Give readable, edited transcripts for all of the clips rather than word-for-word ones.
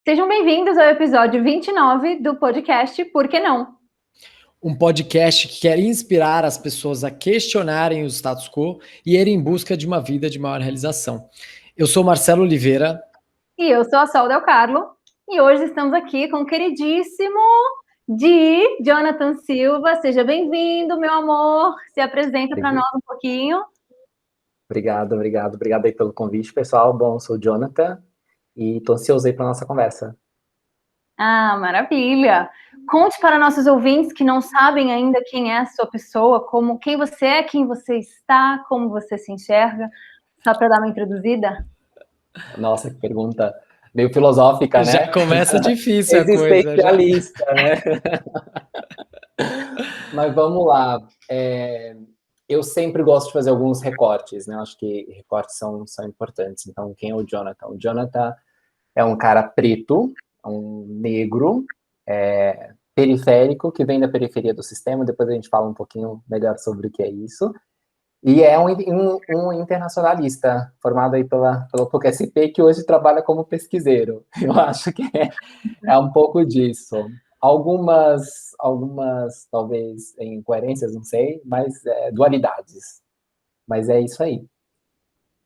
Sejam bem-vindos ao episódio 29 do podcast Por que Não? Um podcast que quer inspirar as pessoas a questionarem o status quo e ir em busca de uma vida de maior realização. Eu sou Marcelo Oliveira. E eu sou a Sol Del Carlo. E hoje estamos aqui com o queridíssimo Jonathan Silva. Seja bem-vindo, meu amor. Se apresenta para nós um pouquinho. Obrigado aí pelo convite, pessoal. Bom, eu sou o Jonathan e estou ansioso aí para nossa conversa. Ah, maravilha! Conte para nossos ouvintes que não sabem ainda quem é a sua pessoa, quem você é, quem você está, como você se enxerga, só para dar uma introduzida. Nossa, que pergunta meio filosófica, né? Já começa difícil a coisa. Existencialista, né? Mas vamos lá. Eu sempre gosto de fazer alguns recortes, né? Acho que recortes são importantes. Então, quem é o Jonathan? O Jonathan é um cara preto, um negro, periférico, que vem da periferia do sistema. Depois a gente fala um pouquinho melhor sobre o que é isso. E é um internacionalista, formado aí pela PUC-SP, que hoje trabalha como pesquiseiro. Eu acho que é um pouco disso. Algumas talvez, incoerências, não sei, mas dualidades. Mas é isso aí.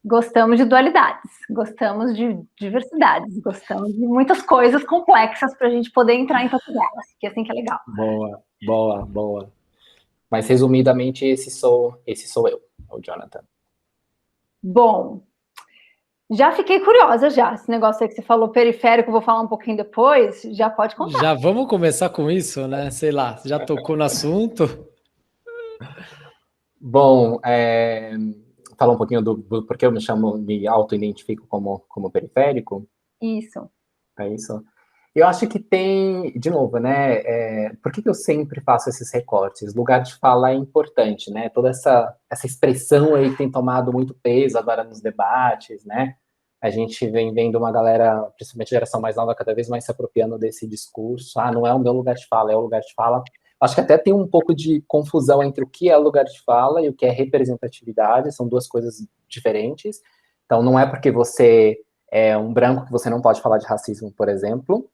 Gostamos de dualidades, gostamos de diversidades, gostamos de muitas coisas complexas para a gente poder entrar em todas elas, que assim que é legal. Boa. Mas, resumidamente, esse sou eu, o Jonathan. Bom, já fiquei curiosa já. Esse negócio aí que você falou periférico, vou falar um pouquinho depois, já pode contar. Já vamos começar com isso, né? Sei lá, já tocou no assunto? Bom, falar um pouquinho do porque eu me auto-identifico como periférico. Isso. É isso. Eu acho que tem, de novo, né? Por que eu sempre faço esses recortes? Lugar de fala é importante, né? Toda essa expressão aí que tem tomado muito peso agora nos debates, né? A gente vem vendo uma galera, principalmente a geração mais nova, cada vez mais se apropriando desse discurso. Ah, não é o meu lugar de fala, é o lugar de fala. Acho que até tem um pouco de confusão entre o que é lugar de fala e o que é representatividade. São duas coisas diferentes. Então, não é porque você é um branco que você não pode falar de racismo, por exemplo.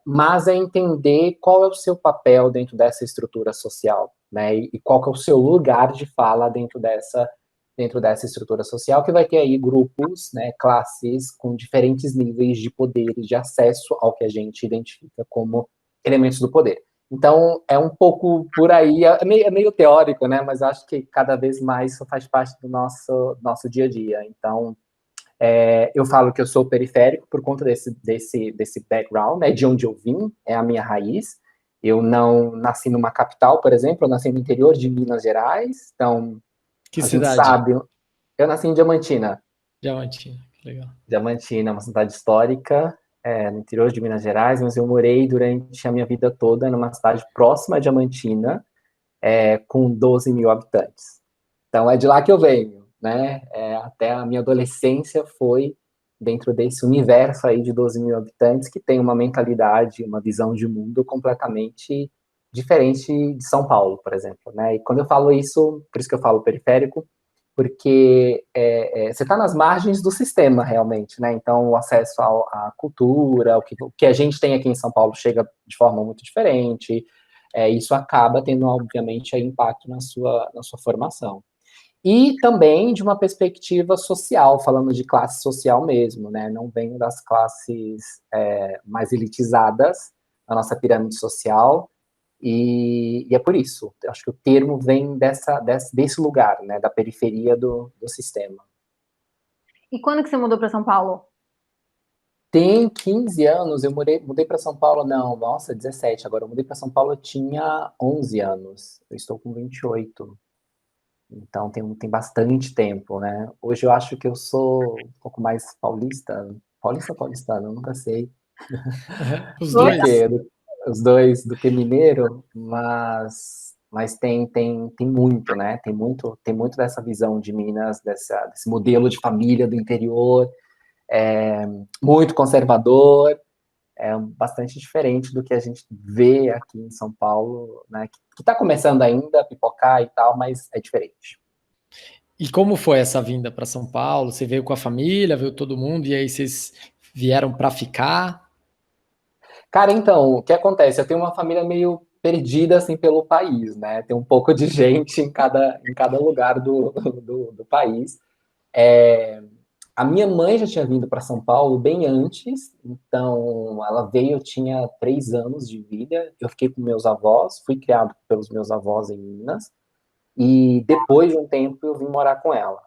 Mas é entender qual é o seu papel dentro dessa estrutura social, né? E qual que é o seu lugar de fala dentro dessa estrutura social, que vai ter aí grupos, né, classes com diferentes níveis de poder e de acesso ao que a gente identifica como elementos do poder. Então, é um pouco por aí, é meio teórico, né? Mas acho que cada vez mais isso faz parte do nosso dia a dia. Então, eu falo que eu sou periférico por conta desse background, né, de onde eu vim, é a minha raiz. Eu não nasci numa capital, por exemplo, eu nasci no interior de Minas Gerais, então Que a cidade? gente sabe, eu nasci em Diamantina. Diamantina, que legal. Diamantina é uma cidade histórica, no interior de Minas Gerais, mas eu morei durante a minha vida toda numa cidade próxima a Diamantina, com 12 mil habitantes. Então, é de lá que eu venho, né? Até a minha adolescência foi dentro desse universo aí de 12 mil habitantes que tem uma mentalidade, uma visão de mundo completamente diferente de São Paulo, por exemplo, né? E quando eu falo isso, por isso que eu falo periférico, porque você está nas margens do sistema, realmente, né? Então, o acesso à cultura, o que a gente tem aqui em São Paulo chega de forma muito diferente, isso acaba tendo, obviamente, impacto na sua formação. E também de uma perspectiva social, falando de classe social mesmo, né? Não venho das classes mais elitizadas da nossa pirâmide social, e é por isso. Eu acho que o termo vem desse lugar, né? Da periferia do sistema. E quando que você mudou para São Paulo? Tem 15 anos, eu mudei para São Paulo, não, nossa, 17. Agora, eu mudei para São Paulo, eu tinha 11 anos. Eu estou com 28. Então, tem bastante tempo, né? Hoje eu acho que eu sou um pouco mais paulista. Paulista ou paulistano? Eu nunca sei. Os dois. Os dois, do que mineiro, mas tem muito, né? Tem muito dessa visão de Minas, desse modelo de família do interior, muito conservador, bastante diferente do que a gente vê aqui em São Paulo, né? Que está começando ainda a pipocar e tal, mas é diferente. E como foi essa vinda para São Paulo? Você veio com a família, veio todo mundo, e aí vocês vieram para ficar? Cara, então, o que acontece? Eu tenho uma família meio perdida, assim, pelo país, né? Tem um pouco de gente em cada lugar do país. É, a minha mãe já tinha vindo para São Paulo bem antes, então ela veio, eu tinha 3 anos de vida, eu fiquei com meus avós, fui criado pelos meus avós em Minas, e depois de um tempo eu vim morar com ela.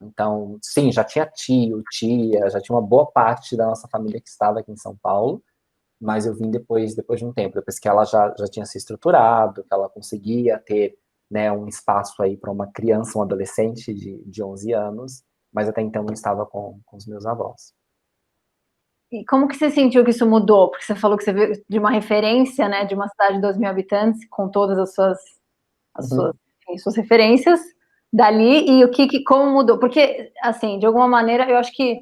Então, sim, já tinha tio, tia, já tinha uma boa parte da nossa família que estava aqui em São Paulo, mas eu vim depois de um tempo, depois que ela já tinha se estruturado, que ela conseguia ter, né, um espaço aí para uma criança, um adolescente de 11 anos, mas até então eu estava com os meus avós. E como que você sentiu que isso mudou? Porque você falou que você veio de uma referência, né, de uma cidade de 2 mil habitantes, com todas as Uhum. suas, enfim, suas referências dali, e como mudou? Porque, assim, de alguma maneira, eu acho que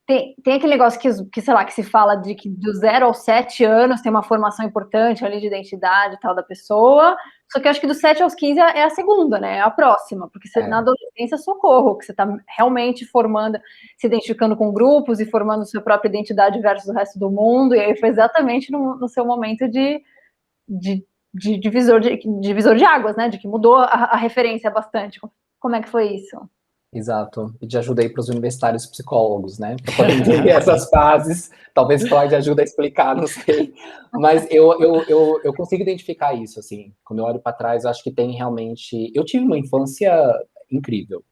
tem aquele negócio sei lá, que se fala de que do 0 aos 7 anos tem uma formação importante ali de identidade e tal da pessoa, só que eu acho que do 7 aos 15 é a segunda, né? É a próxima, porque você, na adolescência, socorro, que você está realmente formando, se identificando com grupos e formando sua própria identidade versus o resto do mundo, e aí foi exatamente no seu momento de, de divisor de águas, né? De que mudou a referência bastante. Como é que foi isso? Exato. E de ajuda aí para os universitários psicólogos, né? Para poder entender essas fases. Talvez Freud ajude a explicar, não sei. Mas eu consigo identificar isso, assim. Quando eu olho para trás, eu acho que tem realmente. Eu tive uma infância incrível.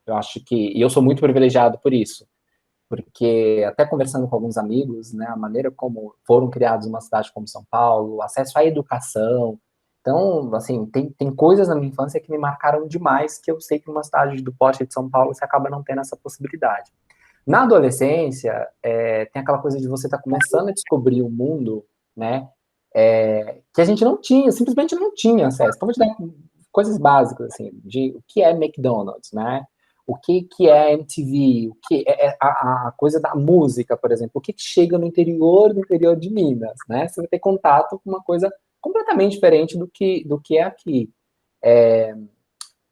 Eu acho que. E eu sou muito privilegiado por isso. Porque, até conversando com alguns amigos, né? A maneira como foram criados numa cidade como São Paulo, o acesso à educação. Então, assim, tem coisas na minha infância que me marcaram demais, que eu sei que numa cidade do porte de São Paulo você acaba não tendo essa possibilidade. Na adolescência, tem aquela coisa de você estar começando a descobrir o mundo, né, que a gente não tinha, simplesmente não tinha acesso. Então, vou te dar coisas básicas, assim, de o que é McDonald's, né, o que é MTV, o que é a coisa da música, por exemplo, o que chega no interior do interior de Minas, né, você vai ter contato com uma coisa completamente diferente do que é aqui.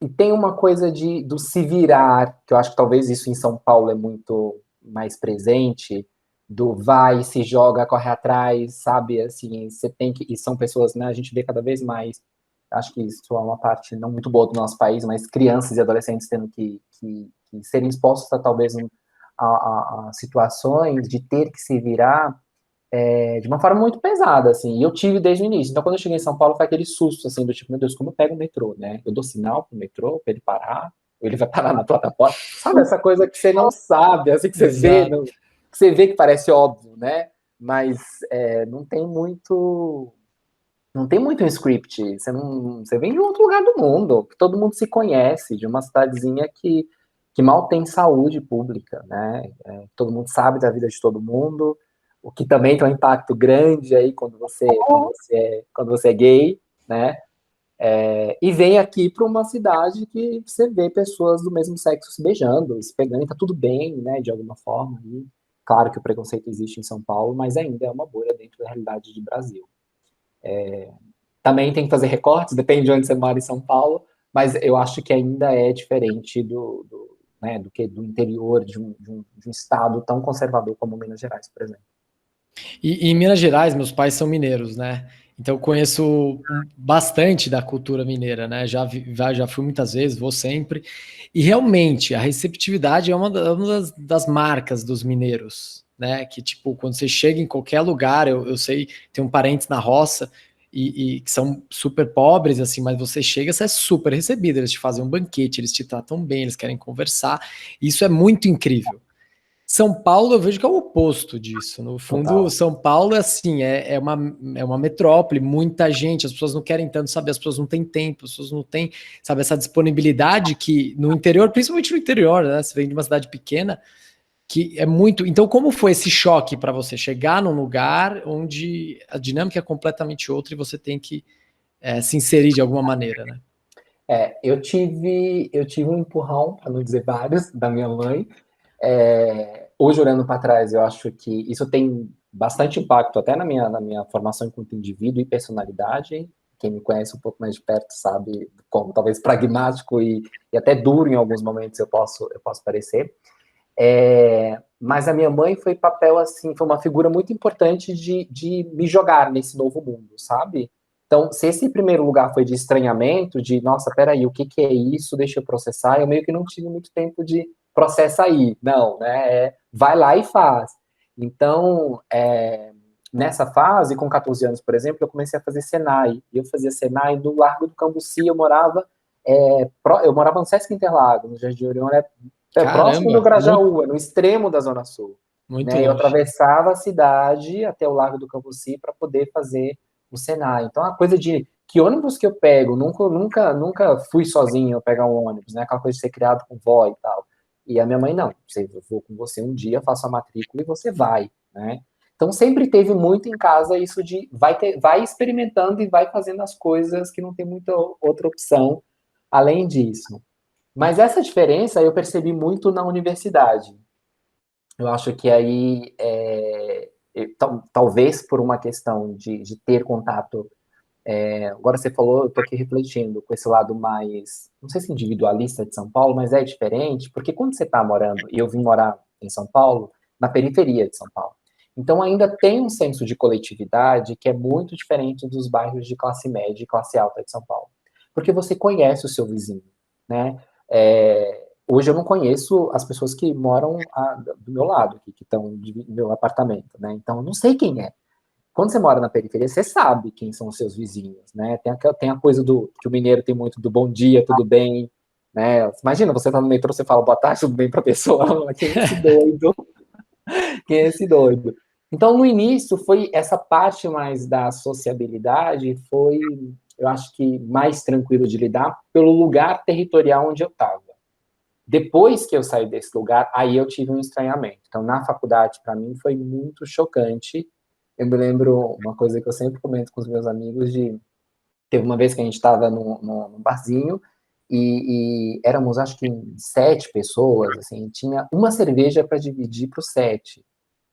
E tem uma coisa do se virar, que eu acho que talvez isso em São Paulo é muito mais presente, do vai, se joga, corre atrás, sabe? Assim, você tem que. E são pessoas, né? A gente vê cada vez mais. Acho que isso é uma parte não muito boa do nosso país, mas crianças e adolescentes tendo que serem expostos a talvez a situações de ter que se virar de uma forma muito pesada, assim, e eu tive desde o início. Então, quando eu cheguei em São Paulo, foi aquele susto, assim, do tipo, meu Deus, como eu pego o metrô, né? Eu dou sinal pro metrô pra ele parar, ou ele vai parar na plataforma. Sabe essa coisa que você não sabe, assim, que você vê, Exato. que você vê que parece óbvio, né? Mas não tem muito um script. Você vem de um outro lugar do mundo, que todo mundo se conhece, de uma cidadezinha que mal tem saúde pública, né? Todo mundo sabe da vida de todo mundo, o que também tem um impacto grande aí quando você é gay, né? E vem aqui para uma cidade que você vê pessoas do mesmo sexo se beijando, se pegando, e tá tudo bem, né? De alguma forma. E claro que o preconceito existe em São Paulo, mas ainda é uma bolha dentro da realidade de Brasil. Também tem que fazer recortes, depende de onde você mora em São Paulo, mas eu acho que ainda é diferente né, do que do interior de um estado tão conservador como Minas Gerais, por exemplo. E em Minas Gerais, meus pais são mineiros, né? Então eu conheço bastante da cultura mineira, né? Já fui muitas vezes, vou sempre. E realmente a receptividade é uma das marcas dos mineiros, né? Que tipo, quando você chega em qualquer lugar, eu sei, tenho parentes na roça e que são super pobres, assim, mas você chega, você é super recebido, eles te fazem um banquete, eles te tratam bem, eles querem conversar. Isso é muito incrível. São Paulo, eu vejo que é o oposto disso. No fundo, Total. São Paulo é assim, é uma metrópole, muita gente, as pessoas não querem tanto saber, as pessoas não têm tempo, as pessoas não têm, sabe, essa disponibilidade que no interior, principalmente no interior, né? Você vem de uma cidade pequena, que é muito. Então, como foi esse choque para você chegar num lugar onde a dinâmica é completamente outra e você tem que se inserir de alguma maneira, né? Eu tive um empurrão, para não dizer vários, da minha mãe. Hoje, olhando para trás, eu acho que isso tem bastante impacto até na minha formação enquanto indivíduo e personalidade. Quem me conhece um pouco mais de perto sabe como talvez pragmático e até duro em alguns momentos eu posso parecer. Mas a minha mãe foi papel, assim, foi uma figura muito importante de me jogar nesse novo mundo, sabe? Então, se esse primeiro lugar foi de estranhamento, de, nossa, peraí, o que que é isso? Deixa eu processar, eu meio que não tive muito tempo de processar aí. Não, né? Vai lá e faz. Então, nessa fase, com 14 anos, por exemplo, eu comecei a fazer Senai. Eu fazia Senai no Largo do Cambuci, eu morava no Sesc Interlagos, no Jardim Orion, próximo do Caramba, Grajaú, no extremo da Zona Sul. muito Né? Eu longe. atravessava a cidade até o Largo do Cambuci para poder fazer o Senai. Então, a coisa de que ônibus que eu pego, nunca fui sozinho pegar um ônibus, né? Aquela coisa de ser criado com vó e tal. E a minha mãe, não, eu vou com você um dia, faço a matrícula e você vai, né? Então, sempre teve muito em casa isso de vai experimentando e vai fazendo as coisas que não tem muita outra opção além disso. Mas essa diferença eu percebi muito na universidade. Eu acho que aí, talvez por uma questão de ter contato, agora você falou, eu estou aqui refletindo com esse lado mais, não sei se individualista de São Paulo, mas é diferente, porque quando você está morando, e eu vim morar em São Paulo, na periferia de São Paulo, então ainda tem um senso de coletividade que é muito diferente dos bairros de classe média e classe alta de São Paulo. Porque você conhece o seu vizinho, né? Hoje eu não conheço as pessoas que moram do meu lado, que estão no meu apartamento, né? Então eu não sei quem é. Quando você mora na periferia, você sabe quem são os seus vizinhos, né? Tem a coisa que o mineiro tem muito do bom dia, tudo bem, né? Imagina, você tá no metrô, você fala boa tarde, tudo bem pra pessoa, quem é esse doido? Quem é esse doido? Então, no início, foi essa parte mais da sociabilidade, foi, eu acho que mais tranquilo de lidar pelo lugar territorial onde eu estava. Depois que eu saí desse lugar, aí eu tive um estranhamento. Então, na faculdade, para mim, foi muito chocante. Eu me lembro uma coisa que eu sempre comento com os meus amigos teve uma vez que a gente estava num barzinho e éramos, acho que, 7 pessoas, assim, tinha uma cerveja para dividir para os 7,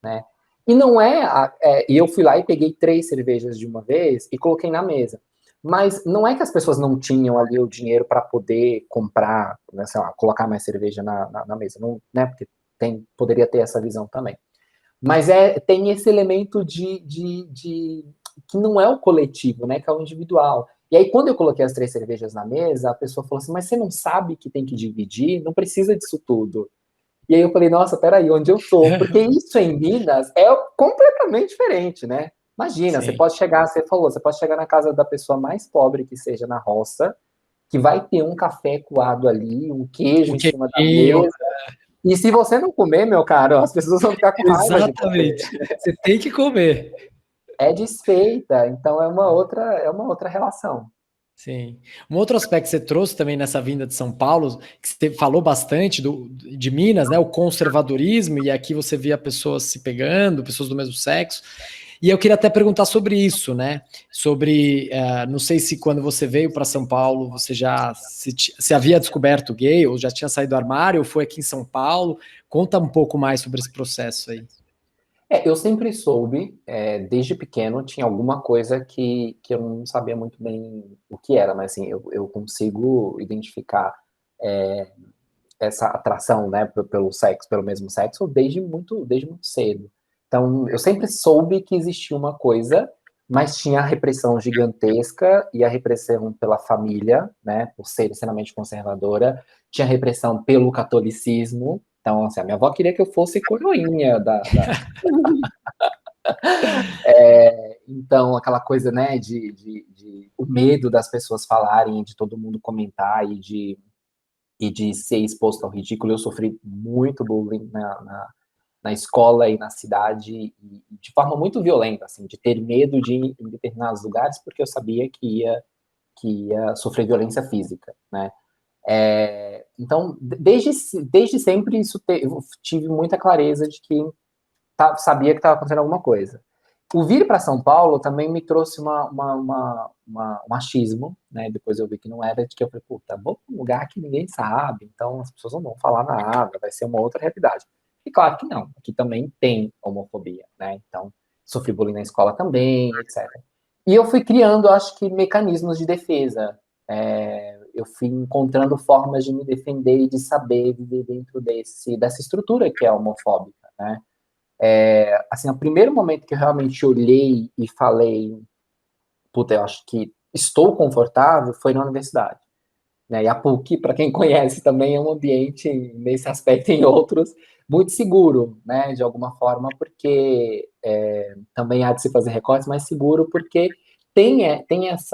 né? E não e eu fui lá e peguei 3 cervejas de uma vez e coloquei na mesa. Mas não é que as pessoas não tinham ali o dinheiro para poder comprar, né, sei lá, colocar mais cerveja na mesa, não, né? Porque poderia ter essa visão também. Mas tem esse elemento que não é o coletivo, né? Que é o individual. E aí, quando eu coloquei as 3 cervejas na mesa, a pessoa falou assim, mas você não sabe que tem que dividir? Não precisa disso tudo. E aí eu falei, nossa, peraí, onde eu tô? Porque isso em Minas é completamente diferente, né? Imagina, Sim. você pode chegar na casa da pessoa mais pobre que seja na roça, que vai ter um café coado ali, um queijo Um em cima da queijinho. mesa. E se você não comer, meu caro, as pessoas vão ficar com raiva de você. Exatamente. Você tem que comer. É desfeita, então é uma outra relação. Sim. Um outro aspecto que você trouxe também nessa vinda de São Paulo, que você falou bastante de Minas, né? O conservadorismo, e aqui você via pessoas se pegando, pessoas do mesmo sexo. E eu queria até perguntar sobre isso, né? Sobre, não sei se quando você veio para São Paulo, você já se havia descoberto gay, ou já tinha saído do armário, ou foi aqui em São Paulo. Conta um pouco mais sobre esse processo aí. Eu sempre soube, desde pequeno, tinha alguma coisa que eu não sabia muito bem o que era, mas assim, eu consigo identificar é, essa atração, né, pelo sexo, pelo mesmo sexo, desde muito cedo. Então, eu sempre soube que existia uma coisa, mas tinha a repressão gigantesca e a repressão pela família, né, por ser extremamente conservadora, tinha a repressão pelo catolicismo. Então, assim, a minha avó queria que eu fosse coroinha então, aquela coisa, né, o medo das pessoas falarem, de todo mundo comentar e de ser exposto ao ridículo. Eu sofri muito bullying na escola e na cidade, e de forma muito violenta, assim, de ter medo de ir em determinados lugares, porque eu sabia que ia sofrer violência física, né? Então, desde sempre, eu tive muita clareza de que sabia que estava acontecendo alguma coisa. O vir para São Paulo também me trouxe um achismo, né? Depois eu vi que não era, de que eu falei, puta, vou para um lugar que ninguém sabe, então as pessoas não vão falar nada, vai ser uma outra realidade. E claro que não, aqui também tem homofobia, né? Então, sofri bullying na escola também, etc. E eu fui criando, acho que, mecanismos de defesa. eu fui encontrando formas de me defender e de saber viver dentro dessa estrutura que é homofóbica, né? Assim, o primeiro momento que eu realmente olhei e falei, puta, eu acho que estou confortável, foi na universidade, né? E a PUC, para quem conhece, também é um ambiente, nesse aspecto e em outros, muito seguro, né? De alguma forma, porque também há de se fazer recortes, mas seguro porque tem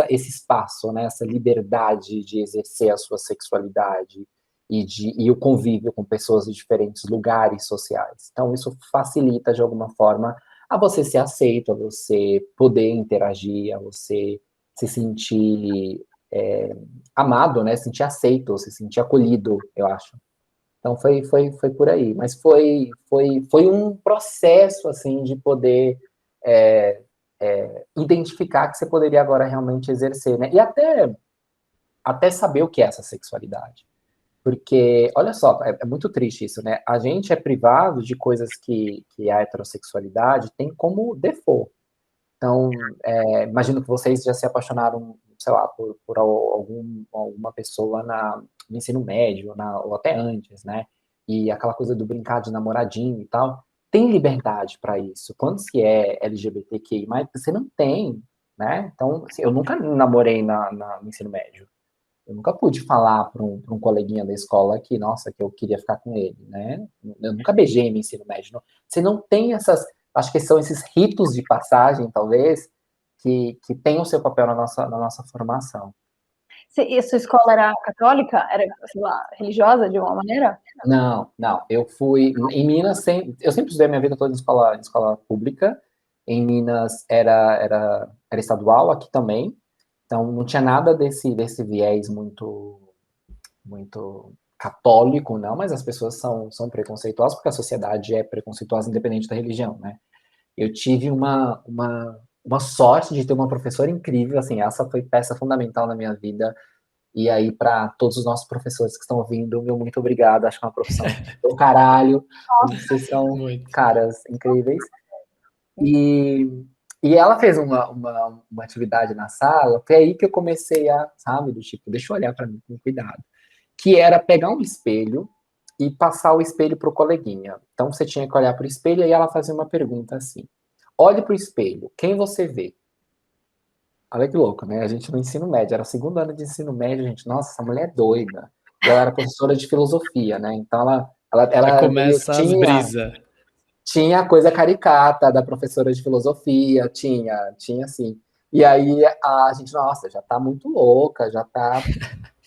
esse espaço, né? Essa liberdade de exercer a sua sexualidade e o convívio com pessoas de diferentes lugares sociais. Então, isso facilita, de alguma forma, a você ser aceito, a você poder interagir, a você se sentir amado, né? Se sentir aceito, se sentir acolhido, eu acho. Então foi por aí. Mas foi um processo, assim, de poder identificar que você poderia agora realmente exercer, né? E até saber o que é essa sexualidade. Porque, olha só, é muito triste isso, né? A gente é privado de coisas que a heterossexualidade tem como default. Então, imagino que vocês já se apaixonaram, sei lá, por alguma pessoa no ensino médio, ou até antes, né? E aquela coisa do brincar de namoradinho e tal. Tem liberdade para isso. Quando se é LGBTQI+, você não tem, né? Então, assim, eu nunca namorei no ensino médio. Eu nunca pude falar para um coleguinha da escola que, nossa, que eu queria ficar com ele, né? Eu nunca beijei no ensino médio. Você não tem acho que são esses ritos de passagem, talvez, que tem o seu papel na nossa formação. E a sua escola era católica? Era, sei lá, religiosa de alguma maneira? Não. Eu fui em Minas, eu sempre estudei a minha vida toda em escola pública. Em Minas era estadual, aqui também. Então não tinha nada desse viés muito católico, não, mas as pessoas são preconceituosas porque a sociedade é preconceituosa independente da religião, né? Eu tive uma sorte de ter uma professora incrível, assim, essa foi peça fundamental na minha vida. E aí, para todos os nossos professores que estão ouvindo, meu muito obrigado. Acho que é uma profissão do caralho. Vocês são Muito. caras incríveis. E ela fez uma atividade na sala, foi aí que eu comecei sabe, do tipo, deixa eu olhar para mim com cuidado. Que era pegar um espelho e passar o espelho para o coleguinha. Então você tinha que olhar para o espelho e ela fazia uma pergunta assim: olhe para o espelho, quem você vê? Olha que louco, né? A gente no ensino médio, era o segundo ano de ensino médio, gente, nossa, essa mulher é doida. E ela era professora de filosofia, né? Então Já ela meio começa as tinha brisas. tinha a coisa caricata da professora de filosofia, tinha assim. E aí a gente, nossa, já tá muito louca, já tá.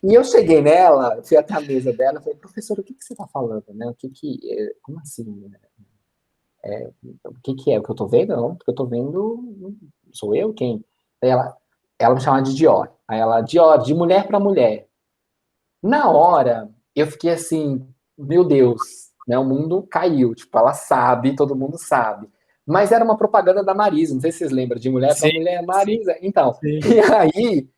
E eu cheguei nela, fui até a mesa dela, falei, professora, o que você tá falando, né? Como assim? O que é? O que eu tô vendo? Não, porque eu tô vendo, sou eu quem? Aí ela me chamava de Dior. Aí ela, Dior, de mulher para mulher. Na hora, eu fiquei assim, meu Deus, né? O mundo caiu. Tipo, ela sabe, todo mundo sabe. Mas era uma propaganda da Marisa, não sei se vocês lembram, de mulher para Sim, mulher, sim, Marisa. Então, sim. e aí,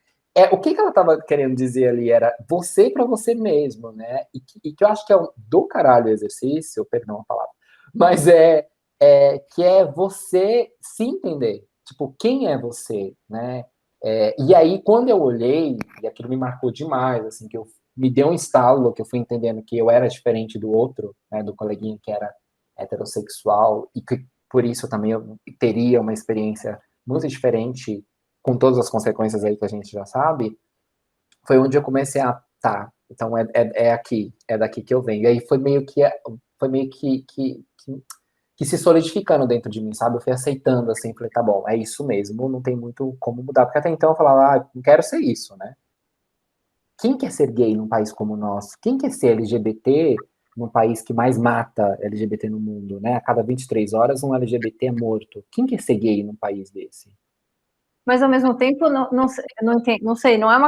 o que ela estava querendo dizer ali era você para você mesmo, né? E que eu acho que é do caralho o exercício, perdão a palavra, mas que é você se entender. Tipo, quem é você, né? E aí, quando eu olhei, e aquilo me marcou demais, assim, que me deu um estalo, que eu fui entendendo que eu era diferente do outro, né, do coleguinha que era heterossexual, e que por isso também eu teria uma experiência muito diferente, com todas as consequências aí que a gente já sabe, foi onde eu comecei tá, então é aqui, é daqui que eu venho. E aí foi meio que se solidificando dentro de mim, sabe? Eu fui aceitando, assim, falei, tá bom, é isso mesmo, não tem muito como mudar, porque até então eu falava, não quero ser isso, né? Quem quer ser gay num país como o nosso? Quem quer ser LGBT num país que mais mata LGBT no mundo, né? A cada 23 horas um LGBT é morto. Quem quer ser gay num país desse? Mas ao mesmo tempo, não sei, não é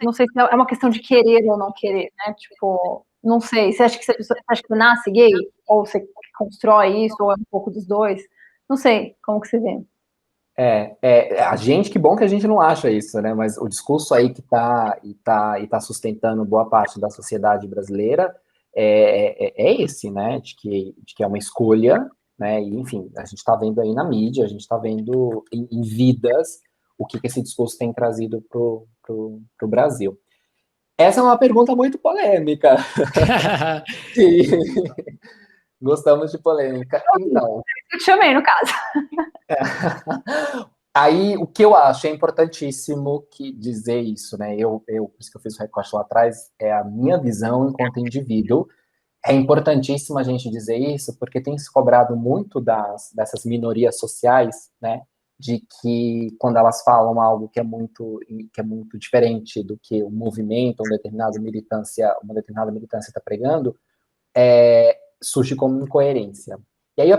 não sei se é uma questão de querer ou não querer, né? Tipo, não sei. Você acha que você nasce gay? Ou você constrói isso, ou é um pouco dos dois? Não sei, como que você vê? A gente, que bom que a gente não acha isso, né? Mas o discurso aí que tá sustentando boa parte da sociedade brasileira é esse, né? De que é uma escolha, né? E, enfim, a gente está vendo aí na mídia, a gente está vendo em vidas o que esse discurso tem trazido pro Brasil. Essa é uma pergunta muito polêmica. Sim. Gostamos de polêmica. Então, Eu te chamei, no caso. aí o que eu acho é importantíssimo que dizer isso, né? Por isso que eu fiz o recorte lá atrás, é a minha visão enquanto indivíduo. É importantíssimo a gente dizer isso, porque tem se cobrado muito dessas minorias sociais, né? De que quando elas falam algo que é muito diferente do que o movimento, uma determinada militância está pregando, surge como incoerência. E aí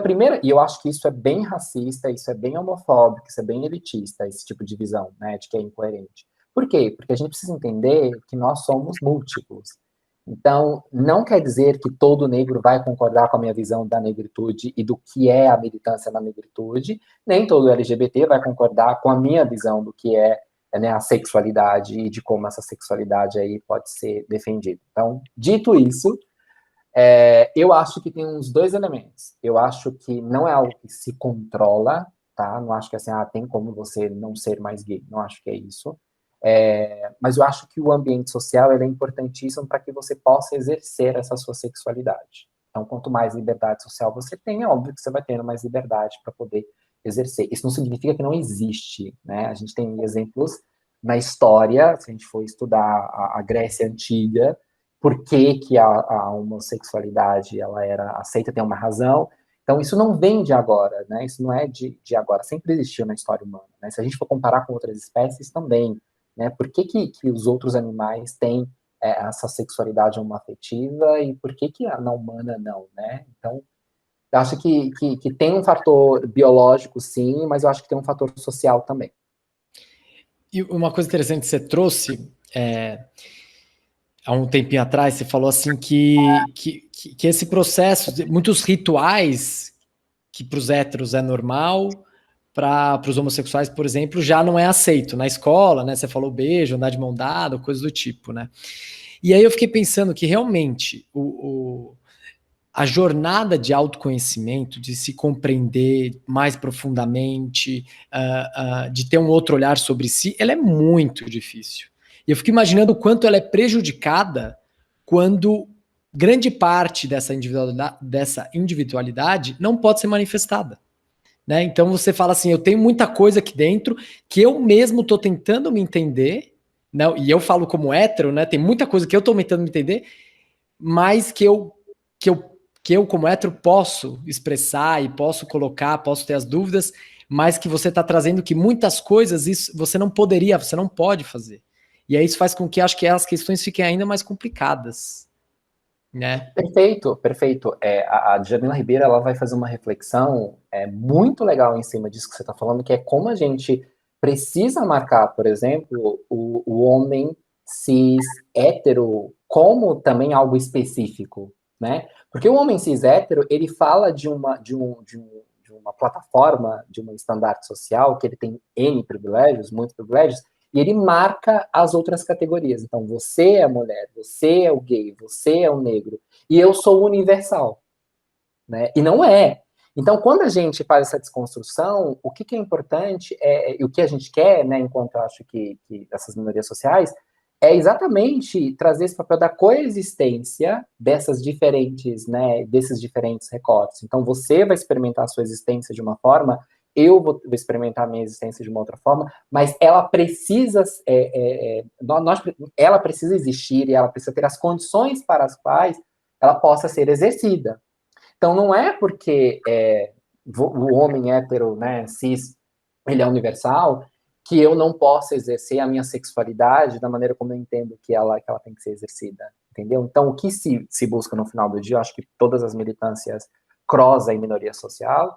e eu acho que isso é bem racista, isso é bem homofóbico, isso é bem elitista, esse tipo de visão, né, de que é incoerente. Por quê? Porque a gente precisa entender que nós somos múltiplos. Então, não quer dizer que todo negro vai concordar com a minha visão da negritude e do que é a militância na negritude, nem todo LGBT vai concordar com a minha visão do que é, né, a sexualidade e de como essa sexualidade aí pode ser defendida. Então, dito isso, eu acho que tem uns dois elementos. Eu acho que não é algo que se controla, tá? Não acho que assim, tem como você não ser mais gay. Não acho que é isso. Mas eu acho que o ambiente social é importantíssimo para que você possa exercer essa sua sexualidade. Então, quanto mais liberdade social você tem, é óbvio que você vai tendo mais liberdade para poder exercer. Isso não significa que não existe, né? A gente tem exemplos na história, se a gente for estudar a Grécia Antiga, por que, que a homossexualidade ela era aceita, tem uma razão. Então, isso não vem de agora, né? Isso não é de agora, sempre existiu na história humana. Né? Se a gente for comparar com outras espécies, também. Né? Por que, que os outros animais têm essa sexualidade homoafetiva e por que, que na humana não? Né? Então, eu acho que tem um fator biológico, sim, mas eu acho que tem um fator social também. E uma coisa interessante que você trouxe, há um tempinho atrás, você falou assim que esse processo, muitos rituais que para os héteros é normal, para os homossexuais, por exemplo, já não é aceito na escola, né? Você falou beijo, andar de mão dada, coisa do tipo, né? E aí eu fiquei pensando que realmente a jornada de autoconhecimento, de se compreender mais profundamente, de ter um outro olhar sobre si, ela é muito difícil. E eu fico imaginando o quanto ela é prejudicada quando grande parte dessa individualidade não pode ser manifestada. Né? Então você fala assim, eu tenho muita coisa aqui dentro que eu mesmo estou tentando me entender, não, e eu falo como hétero, né? Tem muita coisa que eu estou tentando me entender, mas que eu como hétero posso expressar e posso colocar, posso ter as dúvidas, mas que você está trazendo que muitas coisas isso você não poderia, você não pode fazer. E aí isso faz com que acho que as questões fiquem ainda mais complicadas, né? Perfeito, perfeito. A Djamila Ribeiro ela vai fazer uma reflexão muito legal em cima disso que você está falando, que é como a gente precisa marcar, por exemplo, o homem cis hétero como também algo específico, né? Porque o homem cis hétero ele fala de uma plataforma, de um estandarte social que ele tem N privilégios, muitos privilégios, e ele marca as outras categorias. Então, você é a mulher, você é o gay, você é o negro, e eu sou universal, né? E não é. Então, quando a gente faz essa desconstrução, o que é importante e o que a gente quer, né, enquanto eu acho que essas minorias sociais, é exatamente trazer esse papel da coexistência dessas diferentes, né, desses diferentes recortes. Então, você vai experimentar a sua existência de uma forma, eu vou experimentar a minha existência de uma outra forma, mas ela precisa, ela precisa existir e ela precisa ter as condições para as quais ela possa ser exercida. Então, não é porque o homem hétero, né, cis, ele é universal, que eu não possa exercer a minha sexualidade da maneira como eu entendo que ela tem que ser exercida, entendeu? Então, o que se busca no final do dia, eu acho que todas as militâncias cross e minorias sociais,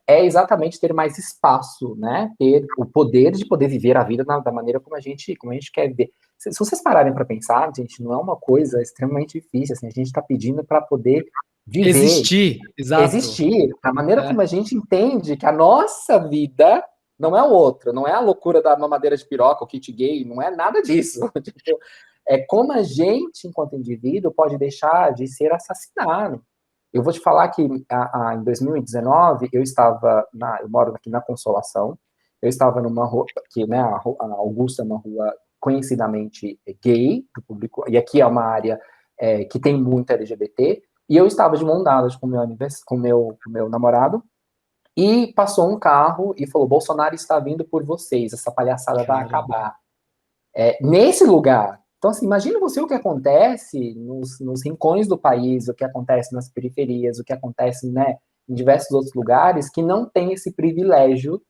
é exatamente ter mais espaço, né? Ter o poder de poder viver a vida da maneira como a gente quer viver. Se vocês pararem para pensar, gente, não é uma coisa extremamente difícil, assim, a gente está pedindo para poder viver, Existir, exato. existir, a maneira como a gente entende que a nossa vida não é o outro, não é a loucura da mamadeira de piroca, o kit gay, não é nada disso. Tipo, é como a gente, enquanto indivíduo, pode deixar de ser assassinado. Eu vou te falar que em 2019 eu moro aqui na Consolação, eu estava numa rua, que né, a Augusta é uma rua conhecidamente gay, do público, e aqui é uma área que tem muito LGBT, e eu estava de mão dadas com o meu namorado, e passou um carro e falou, Bolsonaro está vindo por vocês, essa palhaçada vai acabar. Nesse lugar, então assim, imagina você o que acontece nos rincões do país, o que acontece nas periferias, o que acontece, né, em diversos outros lugares, que não tem esse privilégio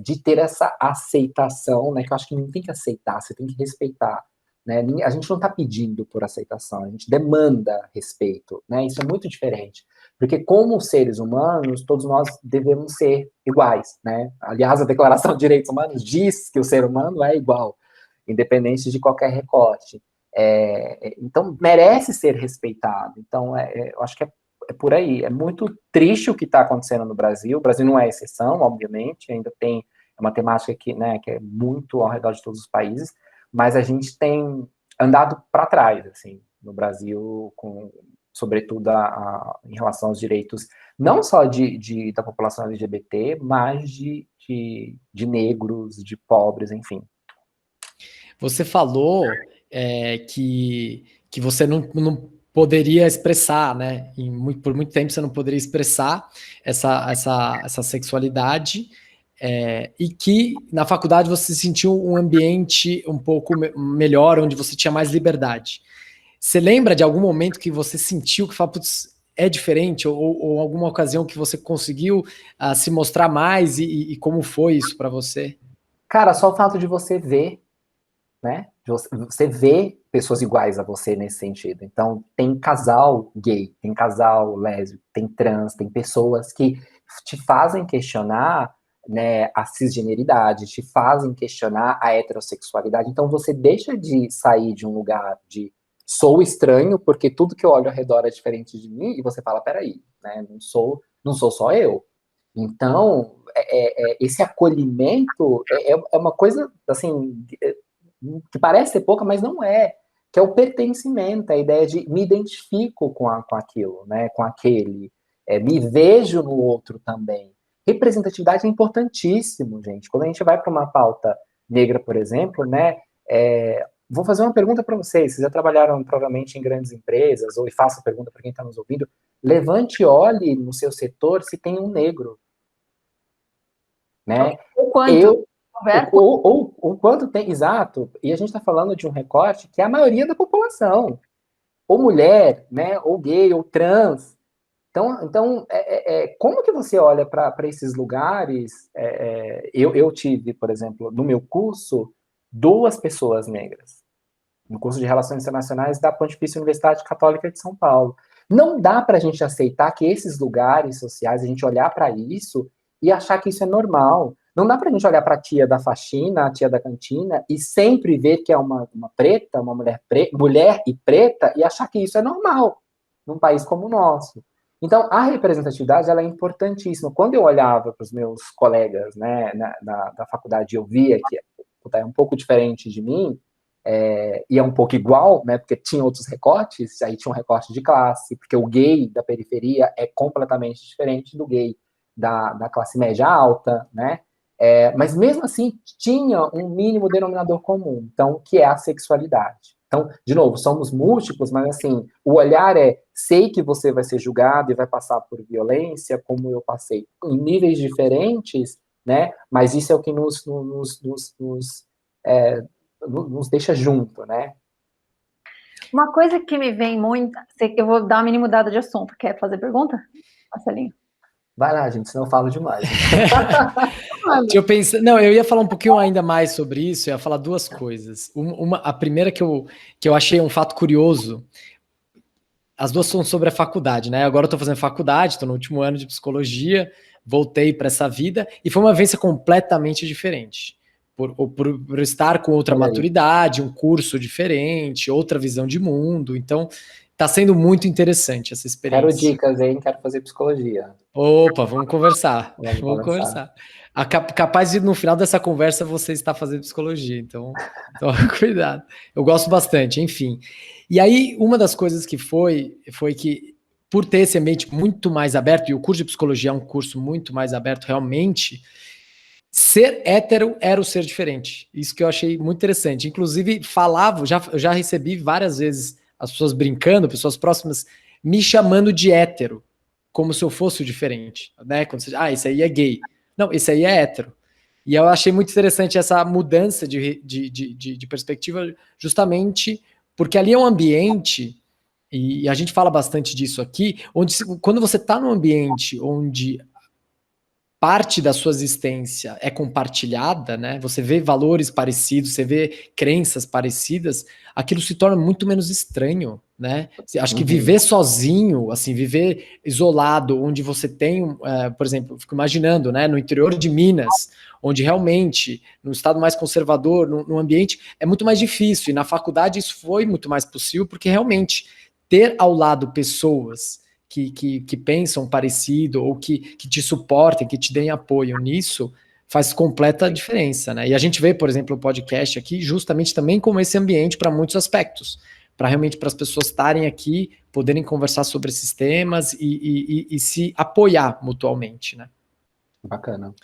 de ter essa aceitação, né, que eu acho que não tem que aceitar, você tem que respeitar. Né? A gente não está pedindo por aceitação, a gente demanda respeito, né? Isso é muito diferente, porque como seres humanos, todos nós devemos ser iguais, né? Aliás, a Declaração de Direitos Humanos diz que o ser humano é igual, independente de qualquer recorte. Então, merece ser respeitado. Então, eu acho que é por aí. É muito triste o que está acontecendo no Brasil. O Brasil não é exceção, obviamente, ainda tem uma temática que é muito ao redor de todos os países, mas a gente tem andado para trás, assim, no Brasil, sobretudo em relação aos direitos, não só da população LGBT, mas de negros, de pobres, enfim. Você falou que você não poderia expressar, né? Por muito tempo você não poderia expressar essa sexualidade, e que na faculdade você sentiu um ambiente um pouco melhor, onde você tinha mais liberdade. Você lembra de algum momento que você sentiu que fala, putz, é diferente, ou alguma ocasião que você conseguiu se mostrar mais, e como foi isso para você? Cara, só o fato de você ver, né? Você vê pessoas iguais a você nesse sentido. Então, tem casal gay, tem casal lésbico, tem trans, tem pessoas que te fazem questionar, né, a cisgeneridade, te fazem questionar a heterossexualidade. Então, você deixa de sair de um lugar de sou estranho, porque tudo que eu olho ao redor é diferente de mim, e você fala, peraí, né, não sou só eu. Então, esse acolhimento é uma coisa, assim, que parece ser pouca, mas não é, que é o pertencimento, a ideia de me identifico com aquilo, né, com aquele, me vejo no outro também. Representatividade é importantíssimo, gente. Quando a gente vai para uma pauta negra, por exemplo, né, vou fazer uma pergunta para vocês. Vocês já trabalharam provavelmente em grandes empresas, ou faço a pergunta para quem está nos ouvindo. Levante e olhe no seu setor se tem um negro, né? O quanto? O quanto tem, exato. E a gente está falando de um recorte que é a maioria da população, ou mulher, né, ou gay, ou trans. Então como que você olha para esses lugares? Eu tive, por exemplo, no meu curso, 2 pessoas negras, no curso de Relações Internacionais da Pontifícia Universidade Católica de São Paulo. Não dá para a gente aceitar que esses lugares sociais, a gente olhar para isso e achar que isso é normal. Não dá para a gente olhar para a tia da faxina, a tia da cantina, e sempre ver que é uma preta, uma mulher e preta, e achar que isso é normal num país como o nosso. Então, a representatividade ela é importantíssima. Quando eu olhava para os meus colegas, né, da faculdade, eu via que é um pouco diferente de mim, e é um pouco igual, né, porque tinha outros recortes, aí tinha um recorte de classe, porque o gay da periferia é completamente diferente do gay da classe média alta, né, mas mesmo assim tinha um mínimo denominador comum, então, que é a sexualidade. Então, de novo, somos múltiplos, mas assim, o olhar sei que você vai ser julgado e vai passar por violência, como eu passei, em níveis diferentes, né, mas isso é o que nos deixa junto, né? Uma coisa que me vem muito... Eu vou dar uma mini mudada de assunto. Quer fazer pergunta, Marcelinho? Vai lá, gente, senão eu falo demais. Deixa eu pensar. Não, eu ia falar um pouquinho ainda mais sobre isso, eu ia falar 2 coisas. A primeira que eu achei um fato curioso, as 2 são sobre a faculdade, né? Agora eu tô fazendo faculdade, tô no último ano de psicologia, voltei para essa vida, e foi uma vivência completamente diferente. Por estar com outra maturidade, um curso diferente, outra visão de mundo. Então, tá sendo muito interessante essa experiência. Quero dicas, hein? Quero fazer psicologia. Opa, vamos conversar. Vamos conversar. Capaz de, no final dessa conversa, você estar fazendo psicologia. Então, cuidado. Eu gosto bastante, enfim. E aí, uma das coisas que foi que, por ter esse ambiente muito mais aberto, e o curso de psicologia é um curso muito mais aberto, realmente, ser hétero era o ser diferente. Isso que eu achei muito interessante. Inclusive, eu já recebi várias vezes as pessoas brincando, pessoas próximas, me chamando de hétero, como se eu fosse o diferente, né? Quando você, esse aí é gay. Não, esse aí é hétero. E eu achei muito interessante essa mudança de perspectiva, justamente porque ali é um ambiente, e a gente fala bastante disso aqui, onde quando você está num ambiente onde parte da sua existência é compartilhada, né? Você vê valores parecidos, você vê crenças parecidas, aquilo se torna muito menos estranho, né? Acho que viver sozinho, assim, viver isolado, onde você tem, por exemplo, fico imaginando, né? No interior de Minas, onde realmente, no estado mais conservador, no ambiente, é muito mais difícil. E na faculdade isso foi muito mais possível, porque realmente ter ao lado pessoas que pensam parecido ou que te suportem, que te deem apoio nisso, faz completa diferença, né? E a gente vê, por exemplo, o podcast aqui justamente também como esse ambiente para muitos aspectos, para realmente para as pessoas estarem aqui, poderem conversar sobre esses temas e se apoiar mutuamente, né? Bacana.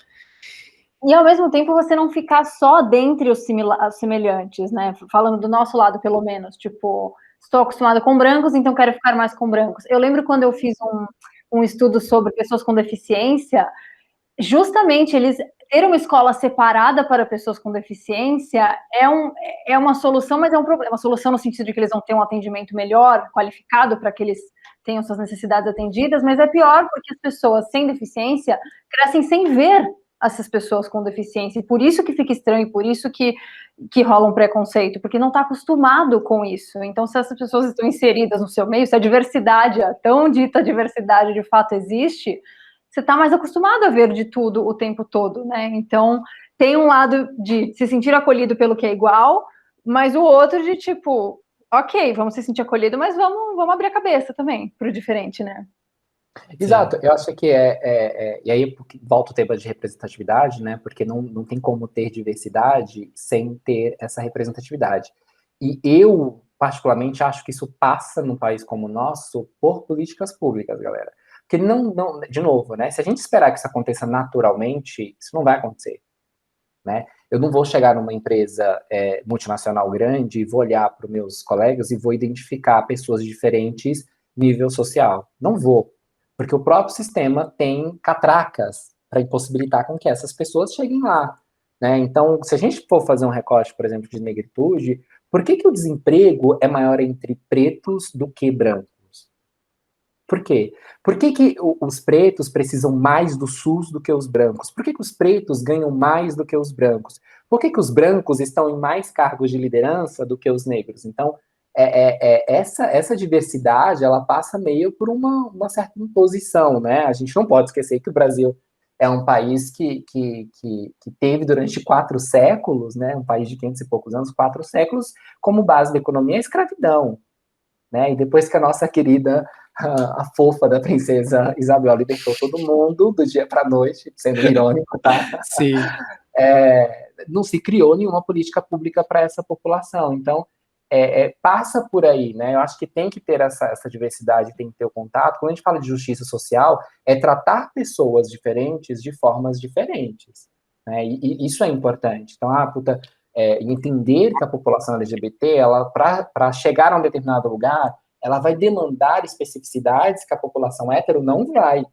E ao mesmo tempo você não ficar só dentre os semelhantes, né? Falando do nosso lado, pelo menos, tipo, estou acostumada com brancos, então quero ficar mais com brancos. Eu lembro quando eu fiz um estudo sobre pessoas com deficiência, justamente eles ter uma escola separada para pessoas com deficiência é uma solução, mas é um problema. Uma solução no sentido de que eles vão ter um atendimento melhor, qualificado, para que eles tenham suas necessidades atendidas, mas é pior porque as pessoas sem deficiência crescem sem ver essas pessoas com deficiência, e por isso que fica estranho, por isso que rola um preconceito, porque não está acostumado com isso. Então, se essas pessoas estão inseridas no seu meio, se a diversidade, a tão dita diversidade de fato existe, você está mais acostumado a ver de tudo o tempo todo, né? Então, tem um lado de se sentir acolhido pelo que é igual, mas o outro de tipo, ok, vamos se sentir acolhido, mas vamos abrir a cabeça também para o diferente, né? Exato, eu acho que e aí volta o tema de representatividade, né? Porque não tem como ter diversidade sem ter essa representatividade. E eu, particularmente, acho que isso passa num país como o nosso por políticas públicas, galera. Porque de novo, né? Se a gente esperar que isso aconteça naturalmente, isso não vai acontecer, né? Eu não vou chegar numa empresa multinacional grande e vou olhar para os meus colegas e vou identificar pessoas de diferentes nível social. Não vou. Porque o próprio sistema tem catracas para impossibilitar com que essas pessoas cheguem lá, né? Então, se a gente for fazer um recorte, por exemplo, de negritude, por que o desemprego é maior entre pretos do que brancos? Por quê? Por que os pretos precisam mais do SUS do que os brancos? Por que os pretos ganham mais do que os brancos? Por que os brancos estão em mais cargos de liderança do que os negros? Então, essa diversidade, ela passa meio por uma certa imposição, né? A gente não pode esquecer que o Brasil é um país que teve durante 4 séculos, né? Um país de 500 e poucos anos, 4 séculos, como base da economia, a escravidão, né? E depois que a nossa querida, a fofa da princesa Isabel libertou todo mundo do dia para a noite, sendo irônico, tá? Sim. Não se criou nenhuma política pública para essa população. Então, passa por aí, né? Eu acho que tem que ter essa diversidade, tem que ter o contato. Quando a gente fala de justiça social, é tratar pessoas diferentes de formas diferentes, né? E isso é importante. Então, entender que a população LGBT, ela para chegar a um determinado lugar, ela vai demandar especificidades que a população hétero não vai.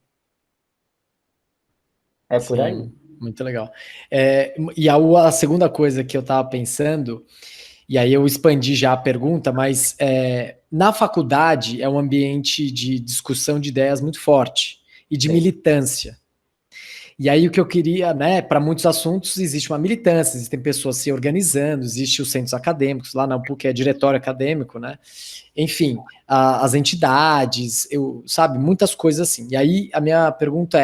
É por aí. Muito legal. E a segunda coisa que eu estava pensando, e aí eu expandi já a pergunta, mas na faculdade é um ambiente de discussão de ideias muito forte e de militância. E aí o que eu queria, né, para muitos assuntos existe uma militância, existem pessoas se organizando, existe os centros acadêmicos, lá na PUC é diretório acadêmico, né? Enfim, as entidades, sabe, muitas coisas assim. E aí a minha pergunta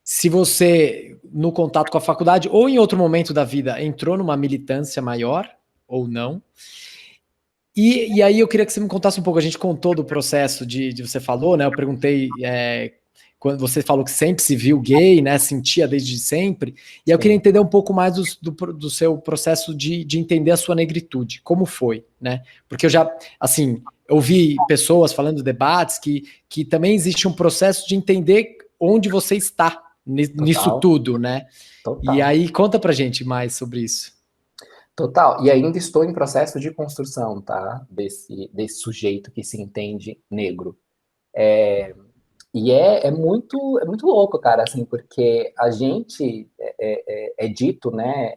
se você, no contato com a faculdade ou em outro momento da vida, entrou numa militância maior ou não. E aí eu queria que você me contasse um pouco, a gente contou do processo de você falou, né? Eu perguntei quando você falou que sempre se viu gay, né? Sentia desde sempre. E eu queria entender um pouco mais do seu processo de entender a sua negritude. Como foi, né? Porque eu já, assim, ouvi pessoas falando debates que também existe um processo de entender onde você está, nisso tudo, né? Total. E aí, conta pra gente mais sobre isso. Total. E ainda estou em processo de construção, tá? Desse sujeito que se entende negro. E é muito louco, cara, assim, porque a gente é dito, né?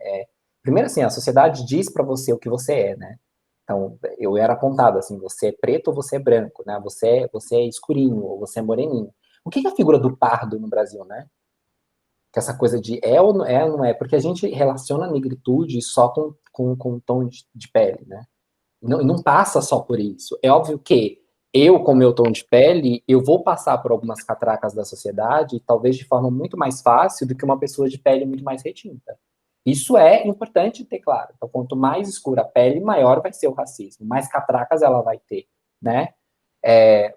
Primeiro, assim, a sociedade diz para você o que você é, né? Então, eu era apontado assim, você é preto ou você é branco, né? Você é escurinho ou você é moreninho. O que é a figura do pardo no Brasil, né? Que essa coisa de ou não é, porque a gente relaciona a negritude só com tom de pele, né? Não passa só por isso. É óbvio que eu, com meu tom de pele, eu vou passar por algumas catracas da sociedade, talvez de forma muito mais fácil do que uma pessoa de pele muito mais retinta. Isso é importante ter claro. Então, quanto mais escura a pele, maior vai ser o racismo, mais catracas ela vai ter, né?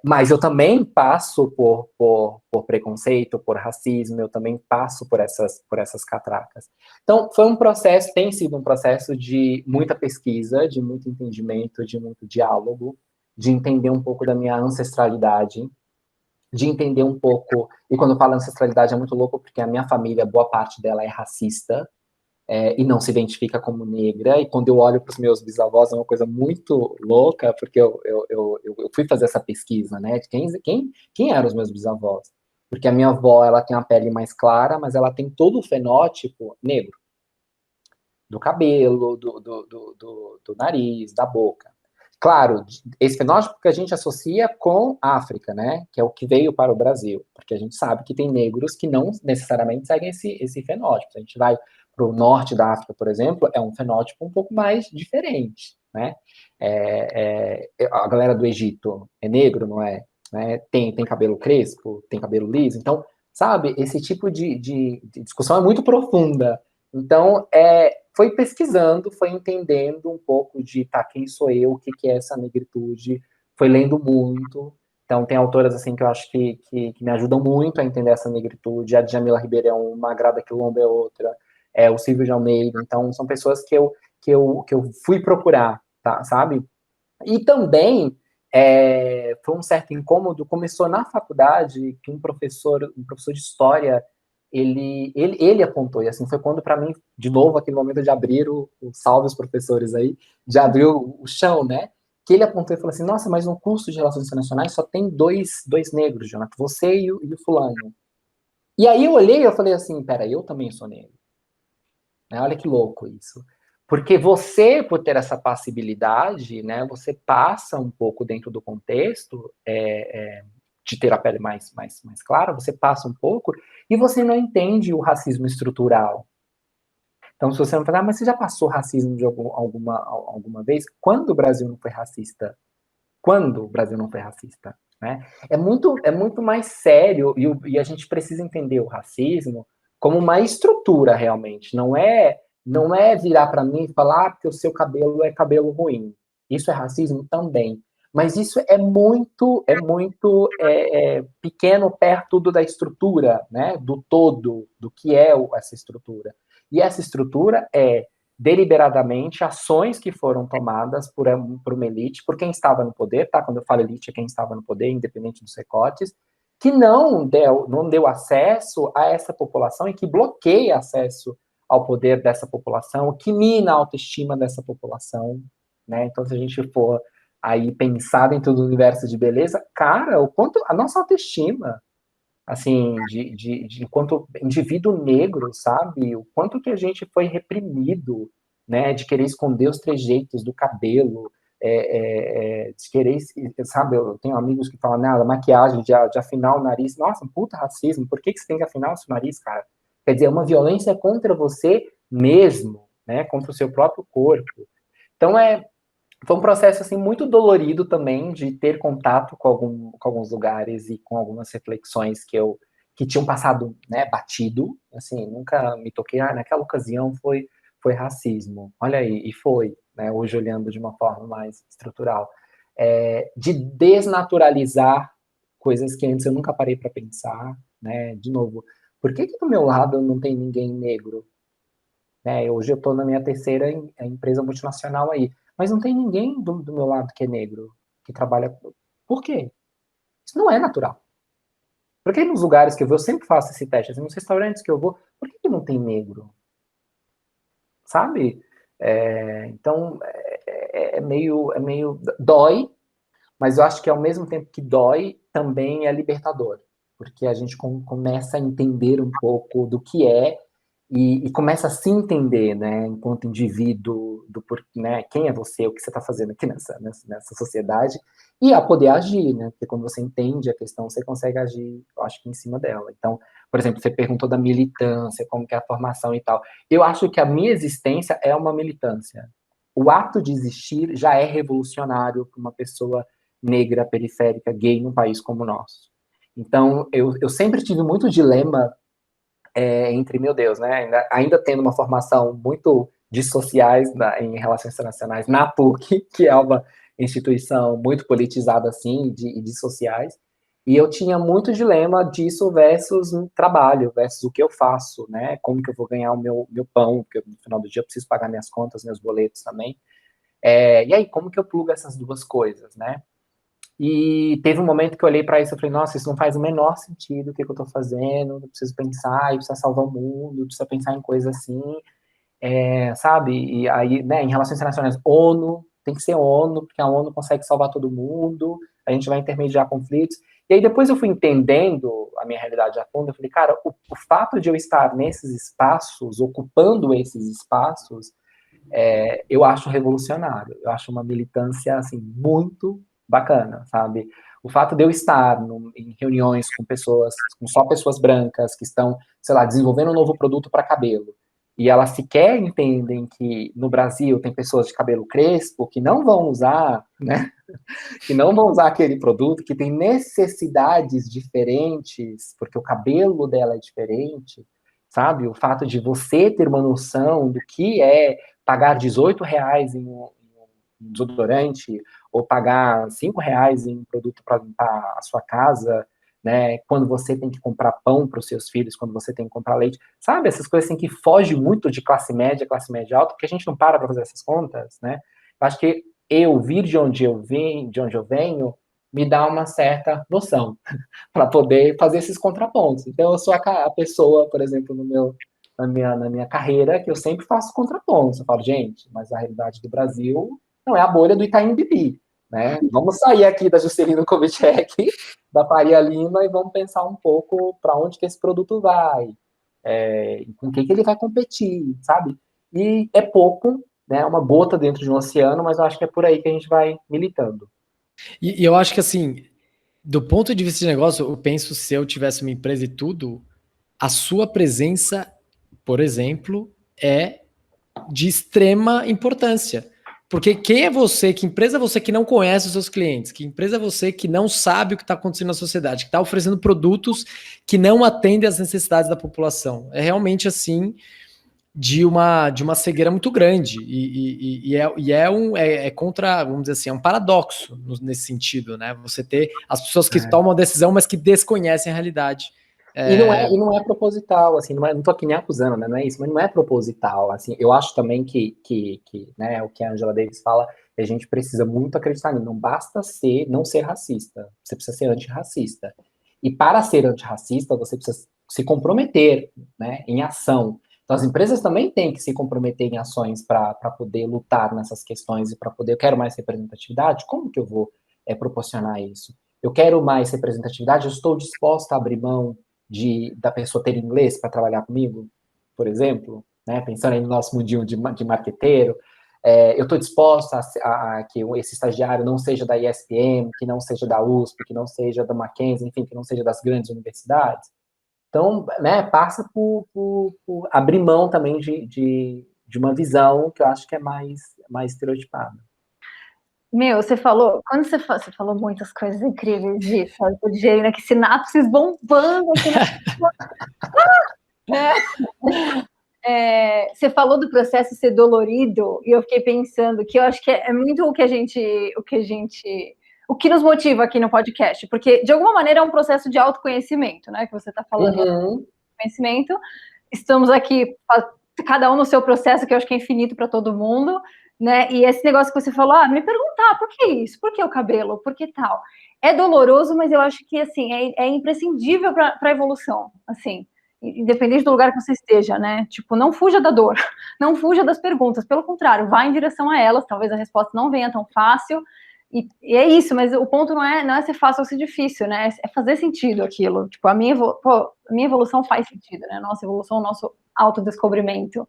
Mas eu também passo por preconceito, por racismo, eu também passo por essas catracas. Então, foi um processo, tem sido um processo de muita pesquisa, de muito entendimento, de muito diálogo, de entender um pouco da minha ancestralidade, de entender um pouco, e quando eu falo ancestralidade é muito louco, porque a minha família, boa parte dela é racista, e não se identifica como negra, e quando eu olho para os meus bisavós é uma coisa muito louca, porque eu fui fazer essa pesquisa, né, de quem eram os meus bisavós, porque a minha avó, ela tem a pele mais clara, mas ela tem todo o fenótipo negro, do cabelo, do nariz, da boca. Claro, esse fenótipo que a gente associa com a África, né, que é o que veio para o Brasil, porque a gente sabe que tem negros que não necessariamente seguem esse fenótipo. Se a gente vai para o norte da África, por exemplo, é um fenótipo um pouco mais diferente, né? A galera do Egito é negro, não é? Né? Tem cabelo crespo, tem cabelo liso, então, sabe, esse tipo de discussão é muito profunda. Então, foi pesquisando, foi entendendo um pouco de quem sou eu, o que é essa negritude, foi lendo muito. Então, tem autoras assim que eu acho que me ajudam muito a entender essa negritude. A Djamila Ribeiro é uma, a Grada Quilombo é outra, o Silvio de Almeida. Então, são pessoas que eu fui procurar, tá, sabe? E também foi um certo incômodo, começou na faculdade, que um professor de história, ele apontou, e assim, foi quando para mim, de novo, aquele momento de abrir salve os professores aí, de abrir o chão, né, que ele apontou e falou assim, nossa, mas no curso de Relações Internacionais só tem dois negros, Jonathan, você e o fulano. E aí eu olhei e eu falei assim, pera, eu também sou negro. Né? Olha que louco isso. Porque você, por ter essa passibilidade, né, você passa um pouco dentro do contexto de ter a pele mais clara, você passa um pouco e você não entende o racismo estrutural. Então, se você não falar, mas você já passou racismo de alguma vez? Quando o Brasil não foi racista? Quando o Brasil não foi racista? Né? É muito mais sério e a gente precisa entender o racismo como uma estrutura realmente. Não é virar para mim e falar que o seu cabelo é cabelo ruim. Isso é racismo também. Mas isso é muito pequeno perto da estrutura, né? Do todo, do que é essa estrutura. E essa estrutura é deliberadamente ações que foram tomadas por uma elite, por quem estava no poder, tá? Quando eu falo elite, é quem estava no poder, independente dos recortes, que não deu acesso a essa população e que bloqueia acesso ao poder dessa população, que mina a autoestima dessa população, né? Então, se a gente for aí pensar dentro do universo de beleza, cara, o quanto a nossa autoestima, assim, enquanto indivíduo negro, sabe? O quanto que a gente foi reprimido, né? De querer esconder os trejeitos do cabelo, de querer, sabe? Eu tenho amigos que falam, nada, maquiagem, de afinar o nariz. Nossa, um puta racismo. Por que você tem que afinar o seu nariz, cara? Quer dizer, é uma violência contra você mesmo, né? Contra o seu próprio corpo. Então, foi um processo assim muito dolorido também de ter contato com alguns lugares e com algumas reflexões que tinham passado, né, batido, assim, nunca me toquei, naquela ocasião foi racismo. Olha aí, e foi, né, hoje olhando de uma forma mais estrutural, de desnaturalizar coisas que antes eu nunca parei para pensar, né, de novo, por que do meu lado não tem ninguém negro? Hoje eu estou na minha terceira empresa multinacional aí, mas não tem ninguém do meu lado que é negro, que trabalha. Por quê? Isso não é natural. Porque nos lugares que eu vou, eu sempre faço esse teste, assim, nos restaurantes que eu vou, por que não tem negro? Sabe? Então, dói, mas eu acho que ao mesmo tempo que dói, também é libertador, porque a gente começa a entender um pouco do que é e começa a se entender, né, enquanto indivíduo, né, quem é você, o que você está fazendo aqui nessa sociedade, e a poder agir, né, porque quando você entende a questão, você consegue agir, eu acho que em cima dela. Então, por exemplo, você perguntou da militância, como que é a formação e tal. Eu acho que a minha existência é uma militância. O ato de existir já é revolucionário para uma pessoa negra, periférica, gay, num país como o nosso. Então, eu sempre tive muito dilema entre, meu Deus, né, ainda tendo uma formação muito de sociais em relações internacionais na PUC, que é uma instituição muito politizada assim, de sociais, e eu tinha muito dilema disso versus trabalho, versus o que eu faço, né, como que eu vou ganhar o meu pão, porque no final do dia eu preciso pagar minhas contas, meus boletos também, e aí, como que eu plugo essas duas coisas, né? E teve um momento que eu olhei para isso e falei, nossa, isso não faz o menor sentido, o que eu estou fazendo, eu preciso pensar, eu preciso salvar o mundo, eu preciso pensar em coisas assim, sabe? E aí, né, em relações internacionais, ONU, tem que ser ONU, porque a ONU consegue salvar todo mundo, a gente vai intermediar conflitos. E aí depois eu fui entendendo a minha realidade a fundo, eu falei, cara, o fato de eu estar nesses espaços, ocupando esses espaços, eu acho revolucionário, eu acho uma militância, assim, muito bacana, sabe? O fato de eu estar em reuniões com só pessoas brancas que estão, sei lá, desenvolvendo um novo produto para cabelo, e elas sequer entendem que no Brasil tem pessoas de cabelo crespo que não vão usar, né? Que não vão usar aquele produto, que tem necessidades diferentes, porque o cabelo dela é diferente, sabe? O fato de você ter uma noção do que é pagar R$ 18 em um desodorante, ou pagar R$ 5 em um produto para limpar a sua casa, né? Quando você tem que comprar pão para os seus filhos, quando você tem que comprar leite, sabe? Essas coisas assim que fogem muito de classe média alta, porque a gente não para fazer essas contas, né? Eu acho que eu vir de onde eu venho, me dá uma certa noção para poder fazer esses contrapontos. Então, eu sou a pessoa, por exemplo, na minha carreira, que eu sempre faço contrapontos. Eu falo, gente, mas a realidade do Brasil não é a bolha do Itaim Bibi, né? Vamos sair aqui da Juscelino Kubitschek, da Faria Lima, e vamos pensar um pouco para onde que esse produto vai, com quem que ele vai competir, sabe? E é pouco, né? Uma gota dentro de um oceano, mas eu acho que é por aí que a gente vai militando. E eu acho que, assim, do ponto de vista de negócio, eu penso, se eu tivesse uma empresa e tudo, a sua presença, por exemplo, é de extrema importância. Porque quem é você, que empresa é você que não conhece os seus clientes, que empresa é você que não sabe o que está acontecendo na sociedade, que está oferecendo produtos que não atendem às necessidades da população. É realmente assim, de uma cegueira muito grande. É contra, vamos dizer assim, é um paradoxo nesse sentido, né? Você ter as pessoas que tomam a decisão, mas que desconhecem a realidade. E não é proposital, assim, não tô aqui nem acusando, né, não é isso, mas não é proposital, assim, eu acho também que né, o que a Angela Davis fala, a gente precisa muito acreditar nisso, não basta não ser racista, você precisa ser antirracista, e para ser antirracista, você precisa se comprometer, né, em ação, então as empresas também têm que se comprometer em ações para poder lutar nessas questões e para poder, eu quero mais representatividade, como que eu vou proporcionar isso? Eu quero mais representatividade, eu estou disposta a abrir mão da pessoa ter inglês para trabalhar comigo, por exemplo, né? Pensando aí no nosso mundinho de marqueteiro, eu estou disposta a que esse estagiário não seja da ESPM, que não seja da USP, que não seja da Mackenzie, enfim, que não seja das grandes universidades. Então, né, passa por abrir mão também de uma visão que eu acho que é mais estereotipada. Você falou, quando você falou muitas coisas incríveis disso, o Digerindo aqui, sinapses bombando aqui você falou do processo ser dolorido, e eu fiquei pensando que eu acho que é muito o que nos motiva aqui no podcast, porque de alguma maneira é um processo de autoconhecimento, né? Que você está falando de conhecimento. Estamos aqui, cada um no seu processo, que eu acho que é infinito para todo mundo, né? E esse negócio que você falou, me perguntar, por que isso? Por que o cabelo? Por que tal? é doloroso, mas eu acho que, assim, é imprescindível para a evolução, assim, independente do lugar que você esteja, né? Tipo, não fuja da dor, não fuja das perguntas, pelo contrário, vá em direção a elas, talvez a resposta não venha tão fácil, e é isso, mas o ponto não é ser fácil ou ser difícil, né? É fazer sentido aquilo. Tipo, a minha evolução faz sentido, né? Nossa evolução, o nosso autodescobrimento.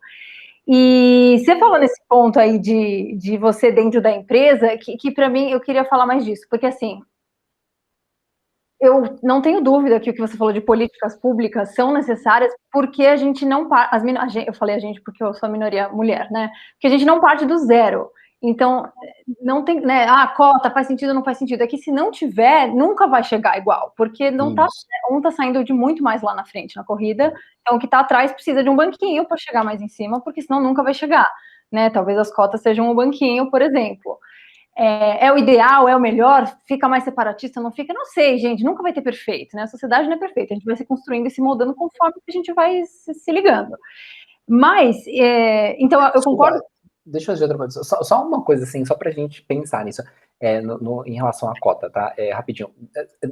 E você falou nesse ponto aí de você dentro da empresa, que para mim, eu queria falar mais disso, porque assim, eu não tenho dúvida que o que você falou de políticas públicas são necessárias, porque a gente não eu falei a gente porque eu sou a minoria mulher, né? Porque a gente não parte do zero. Então, não tem, né? Ah, cota faz sentido ou não faz sentido. É que se não tiver, nunca vai chegar igual, porque não tá, um tá saindo de muito mais lá na frente na corrida, então o que tá atrás precisa de um banquinho para chegar mais em cima, porque senão nunca vai chegar, né? Talvez as cotas sejam um banquinho, por exemplo. É o ideal, é o melhor, fica mais separatista, não fica? Não sei, gente, nunca vai ter perfeito, né? A sociedade não é perfeita, a gente vai se construindo e se moldando conforme a gente vai se ligando. Mas, então, eu concordo. Deixa eu dizer outra coisa, só uma coisa assim, só pra gente pensar nisso, em relação à cota, tá? Rapidinho.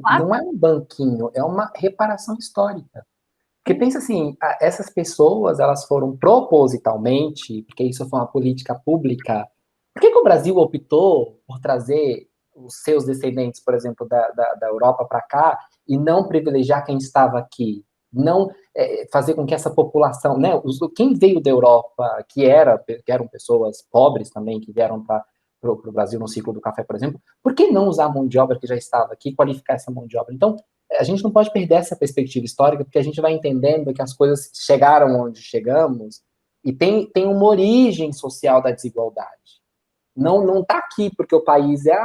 Claro. Não é um banquinho, é uma reparação histórica. Porque pensa assim, essas pessoas, elas foram propositalmente, porque isso foi uma política pública. Por que o Brasil optou por trazer os seus descendentes, por exemplo, da Europa para cá, e não privilegiar quem estava aqui? Não fazer com que essa população, né, quem veio da Europa, que eram pessoas pobres também, que vieram para o Brasil no ciclo do café, por exemplo, por que não usar a mão de obra que já estava aqui, qualificar essa mão de obra? Então, a gente não pode perder essa perspectiva histórica, porque a gente vai entendendo que as coisas chegaram onde chegamos, e tem uma origem social da desigualdade. Não está aqui porque o país é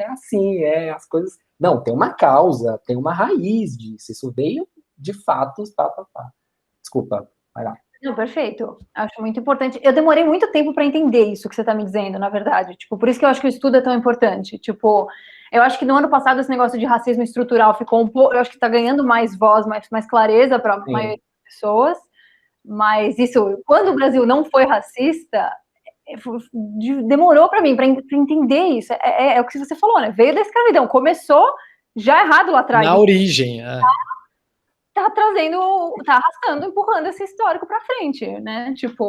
assim, as coisas. Não, tem uma causa, tem uma raiz disso. Isso veio de fatos, Desculpa, vai lá. Não, perfeito. Acho muito importante. Eu demorei muito tempo para entender isso que você está me dizendo, na verdade. Tipo, por isso que eu acho que o estudo é tão importante. Tipo, eu acho que no ano passado esse negócio de racismo estrutural ficou um pouco. Eu acho que está ganhando mais voz, mais clareza para a maioria das pessoas. Mas isso, quando o Brasil não foi racista, demorou para mim para entender isso. É o que você falou, né? Veio da escravidão, começou já errado lá atrás. Na origem, Tá trazendo, tá arrastando, empurrando esse histórico para frente, né? Tipo,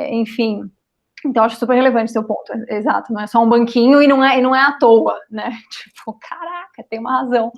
enfim. Então, acho super relevante seu ponto, exato. Não é só um banquinho e não é à toa, né? Tipo, caraca, tem uma razão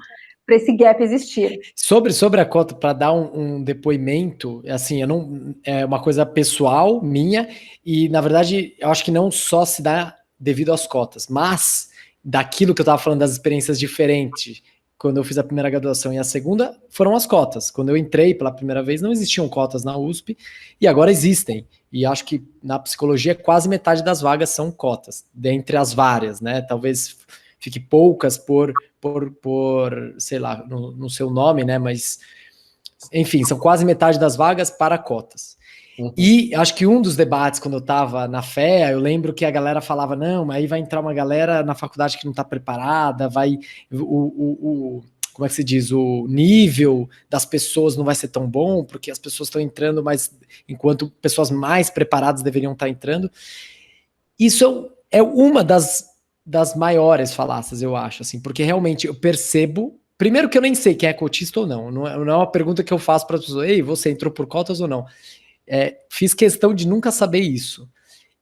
para esse gap existir. Sobre a cota, para dar um depoimento, assim, eu não é uma coisa pessoal minha e na verdade eu acho que não só se dá devido às cotas, mas daquilo que eu estava falando das experiências diferentes. Quando eu fiz a primeira graduação e a segunda, foram as cotas. Quando eu entrei pela primeira vez, não existiam cotas na USP, e agora existem. E acho que na psicologia, quase metade das vagas são cotas, dentre as várias, né? Talvez fique poucas por sei lá, no seu nome, né? Mas, enfim, são quase metade das vagas para cotas. E acho que um dos debates, quando eu estava na FEA, eu lembro que a galera falava, não, mas aí vai entrar uma galera na faculdade que não está preparada, como é que se diz, o nível das pessoas não vai ser tão bom, porque as pessoas estão entrando, mas enquanto pessoas mais preparadas deveriam estar entrando. Isso é uma das maiores falácias, eu acho, assim, porque realmente eu percebo. Primeiro que eu nem sei quem é cotista ou não. Não é uma pergunta que eu faço para as pessoas, ei, você entrou por cotas ou não? Fiz questão de nunca saber isso.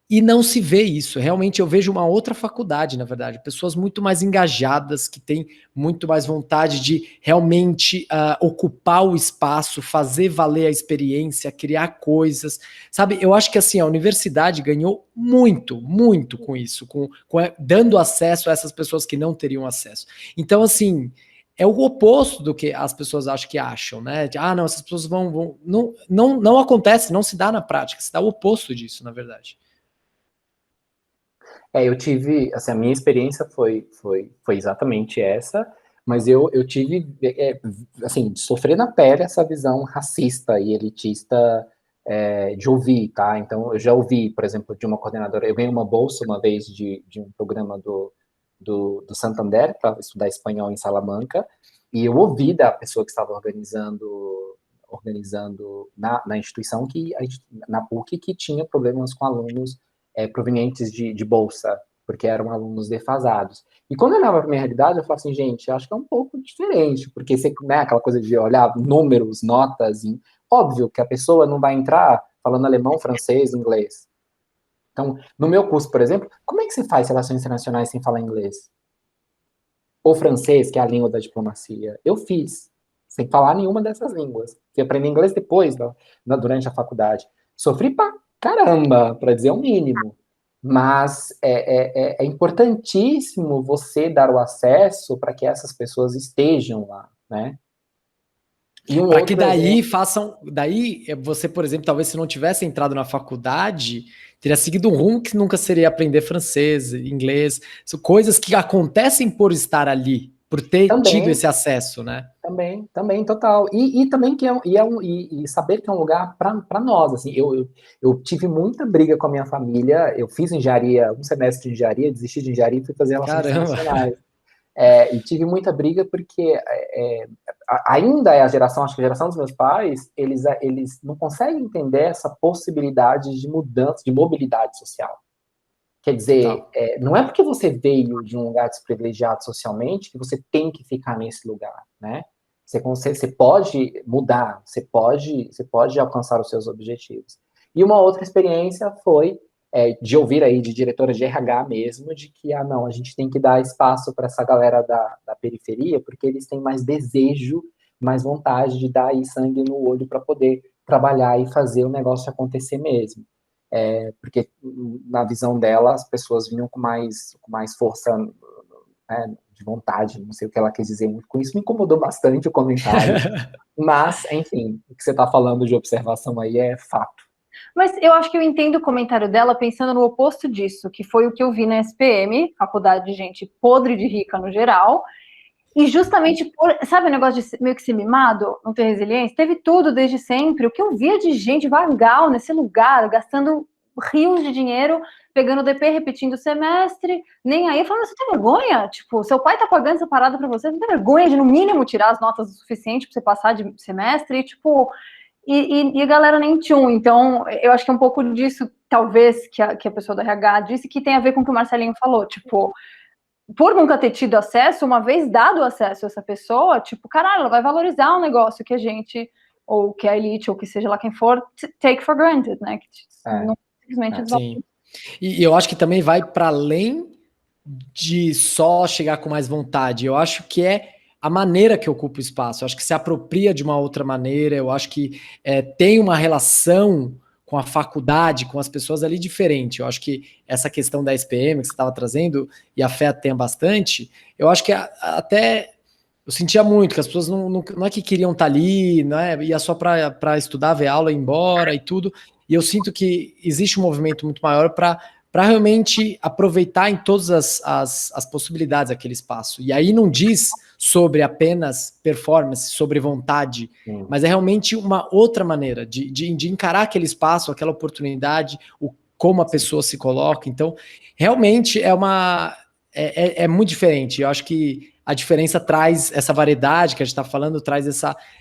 E não se vê isso. Realmente eu vejo uma outra faculdade, na verdade. Pessoas muito mais engajadas, que têm muito mais vontade de realmente ocupar o espaço, fazer valer a experiência, criar coisas. Sabe, eu acho que assim, a universidade ganhou muito, muito com isso, dando acesso a essas pessoas que não teriam acesso. Então, assim, é o oposto do que as pessoas acham, né? Não, essas pessoas vão. Não acontece, não se dá na prática, se dá o oposto disso, na verdade. Eu tive, assim, a minha experiência foi exatamente essa, mas eu tive, assim, de sofrer na pele essa visão racista e elitista de ouvir, tá? Então, eu já ouvi, por exemplo, de uma coordenadora, eu ganhei uma bolsa uma vez de um programa do Santander para estudar espanhol em Salamanca, e eu ouvi da pessoa que estava organizando na instituição, na PUC, que tinha problemas com alunos provenientes de bolsa, porque eram alunos defasados. E quando eu olhava para a minha realidade, eu falava assim, gente, eu acho que é um pouco diferente, porque você, né, aquela coisa de olhar números, notas, óbvio que a pessoa não vai entrar falando alemão, francês, inglês. Então, no meu curso, por exemplo, como é que você faz relações internacionais sem falar inglês? Ou francês, que é a língua da diplomacia? Eu fiz, sem falar nenhuma dessas línguas. Fui aprender inglês depois, durante a faculdade. Sofri pra caramba, para dizer o mínimo. Mas é importantíssimo você dar o acesso para que essas pessoas estejam lá, né? Para que daí façam. Daí, você, por exemplo, talvez se não tivesse entrado na faculdade, teria seguido um rumo que nunca seria aprender francês, inglês. São coisas que acontecem por estar ali, por ter tido esse acesso, né? Também, total. E também e saber que é um lugar para nós. Assim, eu tive muita briga com a minha família. Eu fiz engenharia, um semestre de engenharia, desisti de engenharia e fui fazer relações internacionais. E tive muita briga porque ainda é a geração, acho que a geração dos meus pais, eles não conseguem entender essa possibilidade de mudança, de mobilidade social. Quer dizer, não é porque você veio de um lugar desprivilegiado socialmente que você tem que ficar nesse lugar, né? Você pode mudar, você pode alcançar os seus objetivos. E uma outra experiência foi de ouvir aí de diretora de RH mesmo, de que, não, a gente tem que dar espaço para essa galera da periferia, porque eles têm mais desejo, mais vontade de dar aí sangue no olho para poder trabalhar e fazer o negócio acontecer mesmo. Porque na visão dela as pessoas vinham com mais força, né, de vontade, não sei o que ela quis dizer muito com isso, me incomodou bastante o comentário, mas, enfim, o que você está falando de observação aí é fato. Mas eu acho que eu entendo o comentário dela pensando no oposto disso, que foi o que eu vi na SPM, faculdade de gente podre de rica no geral, e justamente por, sabe o negócio de meio que ser mimado, não ter resiliência? Teve tudo desde sempre. O que eu via de gente vagal nesse lugar, gastando rios de dinheiro, pegando DP, repetindo o semestre, nem aí, falando, você tem vergonha? Tipo, seu pai tá pagando essa parada pra você, não tem vergonha de, no mínimo, tirar as notas o suficiente pra você passar de semestre? E, tipo, e a galera nem tchum. Então, eu acho que é um pouco disso, talvez, que a pessoa do RH disse, que tem a ver com o que o Marcelinho falou, tipo, por nunca ter tido acesso, uma vez dado acesso a essa pessoa, tipo, caralho, ela vai valorizar um negócio que a gente, ou que a elite, ou que seja lá quem for, take for granted, né? Que não simplesmente sim. E eu acho que também vai para além de só chegar com mais vontade. Eu acho que é a maneira que ocupa o espaço. Eu acho que se apropria de uma outra maneira. Eu acho que tem uma relação com a faculdade, com as pessoas ali diferente. Eu acho que essa questão da SPM que você estava trazendo, e a fé tem bastante, eu acho que até eu sentia muito que as pessoas não é que queriam estar ali, não é? Ia só para estudar, ver aula, ir embora e tudo. E eu sinto que existe um movimento muito maior para realmente aproveitar em todas as possibilidades aquele espaço. E aí não diz sobre apenas performance, sobre vontade, mas é realmente uma outra maneira de encarar aquele espaço, aquela oportunidade, como a pessoa se coloca. Então, realmente é muito diferente. Eu acho que a diferença traz essa variedade que a gente está falando, traz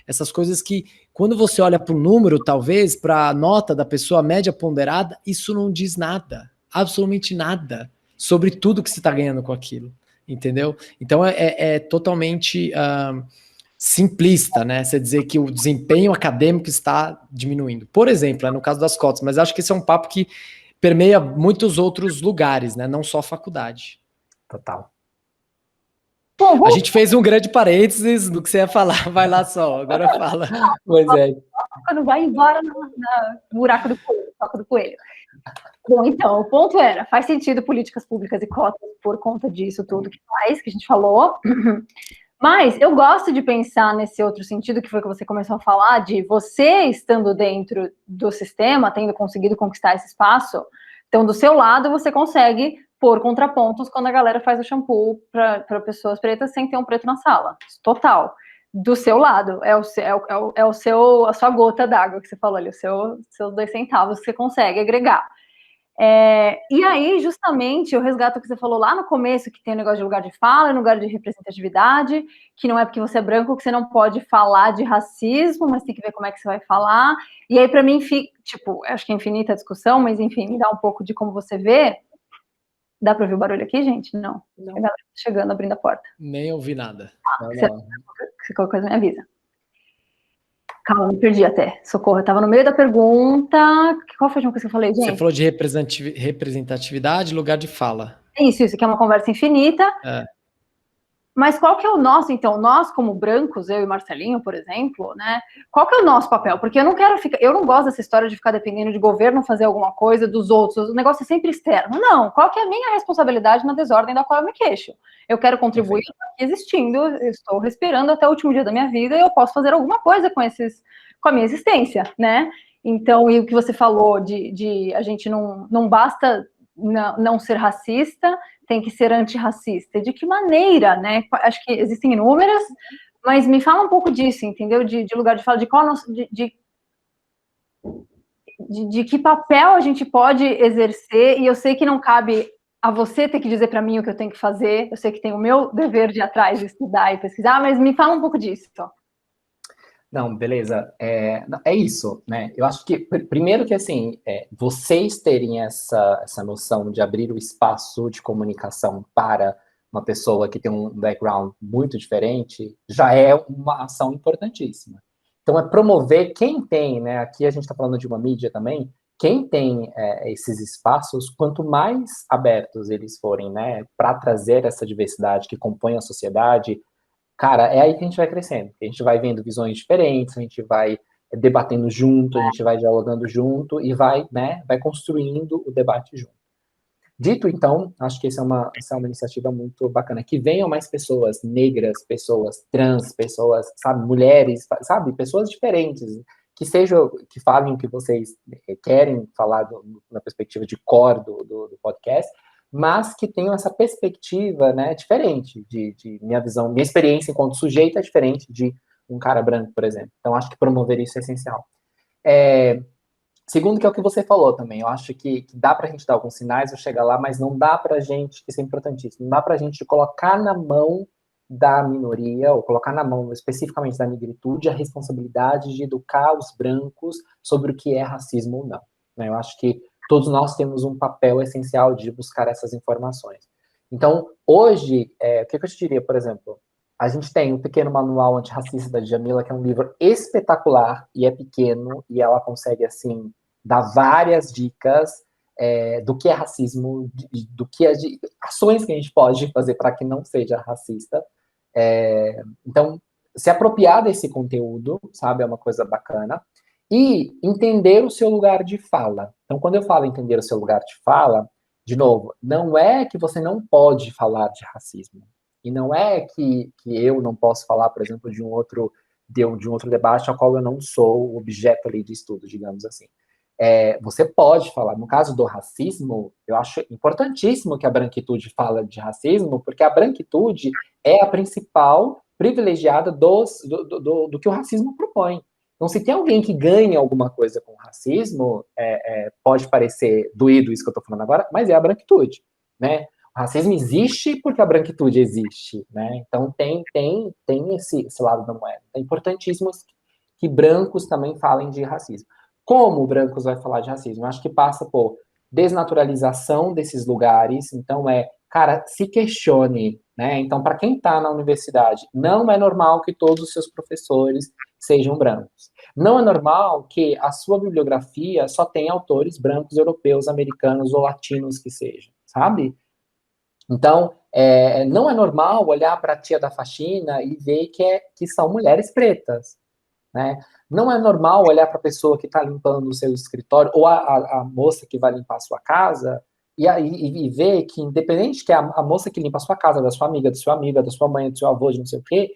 essas coisas que, quando você olha para o número, talvez, para a nota da pessoa média ponderada, isso não diz nada, absolutamente nada, sobre tudo que você está ganhando com aquilo, entendeu? Então é totalmente simplista, né? Você dizer que o desempenho acadêmico está diminuindo. Por exemplo, no caso das cotas, mas acho que esse é um papo que permeia muitos outros lugares, né? Não só faculdade. Total. Bom, a gente fez um grande parênteses do que você ia falar. Vai lá só, agora fala. Pois é. Quando vai embora no buraco do coelho, toca do coelho. Bom, então, o ponto era, faz sentido políticas públicas e cotas por conta disso tudo que faz, que a gente falou, mas eu gosto de pensar nesse outro sentido, que foi que você começou a falar, de você estando dentro do sistema, tendo conseguido conquistar esse espaço, então, do seu lado, você consegue pôr contrapontos quando a galera faz o shampoo para pessoas pretas sem ter um preto na sala. Total. Do seu lado, a sua gota d'água que você falou ali, seus 2 centavos que você consegue agregar. E aí, justamente, eu resgato o que você falou lá no começo, que tem o negócio de lugar de fala, lugar de representatividade, que não é porque você é branco que você não pode falar de racismo, mas tem que ver como é que você vai falar. E aí, para mim, acho que é infinita a discussão, mas enfim, me dá um pouco de como você vê. Dá para ouvir o barulho aqui, gente? Não. Não. A galera tá chegando, abrindo a porta. Nem ouvi nada. Se qualquer coisa me avisa. Calma, me perdi até. Socorro, eu tava no meio da pergunta. Qual foi a última coisa que eu falei, gente? Você falou de representatividade, lugar de fala. Isso que é uma conversa infinita. Mas qual que é o nosso, então, nós como brancos, eu e Marcelinho, por exemplo, né? Qual que é o nosso papel? Porque eu não gosto dessa história de ficar dependendo de governo fazer alguma coisa, dos outros, o negócio é sempre externo. Não, qual que é a minha responsabilidade na desordem da qual eu me queixo? Eu quero contribuir, eu tô aqui existindo, eu estou respirando até o último dia da minha vida e eu posso fazer alguma coisa com a minha existência, né? Então, e o que você falou de a gente não basta não ser racista, tem que ser antirracista. De que maneira, né? Acho que existem inúmeras, mas me fala um pouco disso, entendeu? De lugar de fala, de qual de que papel a gente pode exercer, e eu sei que não cabe a você ter que dizer para mim o que eu tenho que fazer, eu sei que tem o meu dever de ir atrás, de estudar e pesquisar, mas me fala um pouco disso. Não, beleza. É isso, né? Eu acho que, primeiro que, assim, vocês terem essa noção de abrir o espaço de comunicação para uma pessoa que tem um background muito diferente, já é uma ação importantíssima. Então, é promover quem tem, né? Aqui a gente está falando de uma mídia também, quem tem esses espaços, quanto mais abertos eles forem, né? Para trazer essa diversidade que compõe a sociedade, cara, é aí que a gente vai crescendo. A gente vai vendo visões diferentes, a gente vai debatendo junto, a gente vai dialogando junto e vai construindo o debate junto. Dito, então, acho que essa é uma iniciativa muito bacana. Que venham mais pessoas negras, pessoas trans, pessoas, sabe, mulheres, sabe, pessoas diferentes, que falem o que vocês querem falar na perspectiva de core do podcast, mas que tenham essa perspectiva, né, diferente de minha visão, minha experiência enquanto sujeito é diferente de um cara branco, por exemplo. Então, acho que promover isso é essencial. Segundo, que é o que você falou também, eu acho que dá pra gente dar alguns sinais, eu chegar lá, mas não dá pra gente, que isso é importantíssimo, não dá pra gente colocar na mão da minoria, ou colocar na mão especificamente da negritude, a responsabilidade de educar os brancos sobre o que é racismo ou não. Né? Eu acho que todos nós temos um papel essencial de buscar essas informações. Então, hoje, o que eu te diria, por exemplo, a gente tem um pequeno manual antirracista da Djamila, que é um livro espetacular, e é pequeno, e ela consegue, assim, dar várias dicas do que é racismo, do que ações que a gente pode fazer para que não seja racista. Então, se apropriar desse conteúdo, sabe, é uma coisa bacana. E entender o seu lugar de fala. Então, quando eu falo entender o seu lugar de fala, de novo, não é que você não pode falar de racismo. E não é que eu não posso falar, por exemplo, de um outro debate ao qual eu não sou objeto ali de estudo, digamos assim. Você pode falar. No caso do racismo, eu acho importantíssimo que a branquitude fala de racismo, porque a branquitude é a principal privilegiada do que o racismo propõe. Então, se tem alguém que ganha alguma coisa com o racismo, pode parecer doído isso que eu estou falando agora, mas é a branquitude, né? O racismo existe porque a branquitude existe, né? Então, tem esse lado da moeda. É importantíssimo que brancos também falem de racismo. Como brancos vai falar de racismo? Eu acho que passa por desnaturalização desses lugares. Então, cara, se questione, né? Então, para quem está na universidade, não é normal que todos os seus professores sejam brancos. Não é normal que a sua bibliografia só tenha autores brancos, europeus, americanos ou latinos que sejam, sabe? Então, não é normal olhar para a tia da faxina e ver que são mulheres pretas, né? Não é normal olhar para a pessoa que está limpando o seu escritório ou a moça que vai limpar a sua casa e ver que, independente que a moça que limpa a sua casa, da sua amiga, do seu amigo, da sua mãe, do seu avô, de não sei o quê,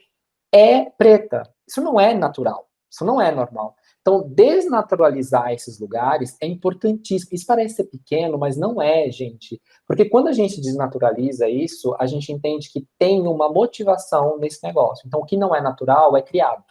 é preta. Isso não é natural. Isso não é normal. Então, desnaturalizar esses lugares é importantíssimo. Isso parece ser pequeno, mas não é, gente. Porque quando a gente desnaturaliza isso, a gente entende que tem uma motivação nesse negócio. Então, o que não é natural é criado.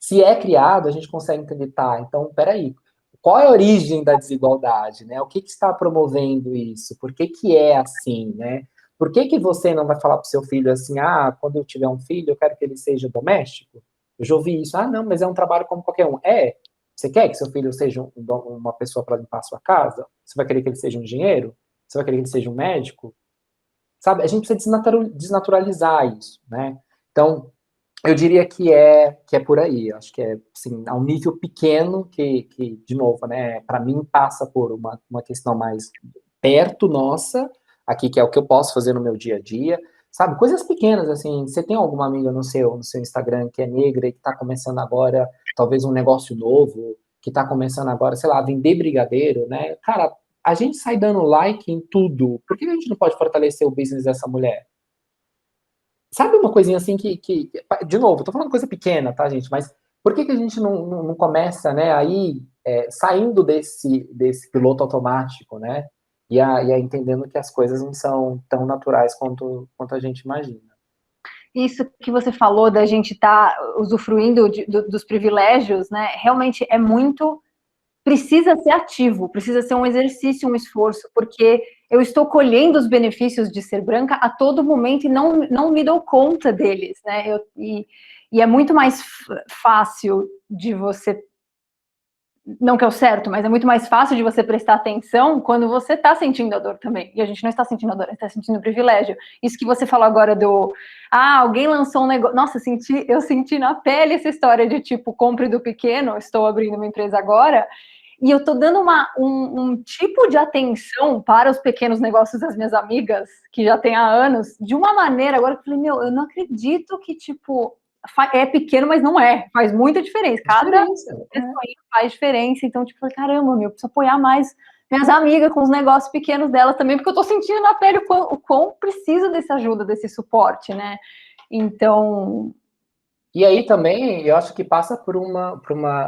Se é criado, a gente consegue entender, tá, então, peraí, qual é a origem da desigualdade, né? O que está promovendo isso? Por que é assim, né? Por que você não vai falar para o seu filho assim, quando eu tiver um filho, eu quero que ele seja doméstico? Eu já ouvi isso, não, mas é um trabalho como qualquer um. Você quer que seu filho seja uma pessoa para limpar a sua casa? Você vai querer que ele seja um engenheiro? Você vai querer que ele seja um médico? Sabe? A gente precisa desnaturalizar isso, né? Então, eu diria que é por aí. Eu acho que é, assim, a um nível pequeno que de novo, né, para mim passa por uma questão mais perto nossa, aqui, que é o que eu posso fazer no meu dia a dia, sabe? Coisas pequenas, assim, você tem alguma amiga no seu Instagram que é negra e que está começando agora, talvez um negócio novo, que está começando agora, sei lá, vender brigadeiro, né? Cara, a gente sai dando like em tudo. Por que a gente não pode fortalecer o business dessa mulher? Sabe uma coisinha assim de novo, tô falando coisa pequena, tá, gente? Mas por que a gente não começa, né, aí, saindo desse piloto automático, né? E a entendendo que as coisas não são tão naturais quanto a gente imagina. Isso que você falou da gente estar usufruindo dos privilégios, né? Realmente é muito. Precisa ser ativo, precisa ser um exercício, um esforço, porque eu estou colhendo os benefícios de ser branca a todo momento e não me dou conta deles, né? E é muito mais fácil de você, não que é o certo, mas é muito mais fácil de você prestar atenção quando você está sentindo a dor também. E a gente não está sentindo a dor, a gente está sentindo o privilégio. Isso que você falou agora alguém lançou um negócio. Nossa, eu senti na pele essa história de tipo, compre do pequeno, estou abrindo uma empresa agora. E eu tô dando um tipo de atenção para os pequenos negócios das minhas amigas, que já tem há anos, de uma maneira agora que eu falei, eu não acredito que, tipo, é pequeno, mas não é. Faz muita diferença. Cada pessoa faz diferença. Então, tipo, caramba, eu preciso apoiar mais minhas amigas com os negócios pequenos delas também, porque eu tô sentindo na pele o quão preciso dessa ajuda, desse suporte, né? Então, e aí também, eu acho que passa por uma.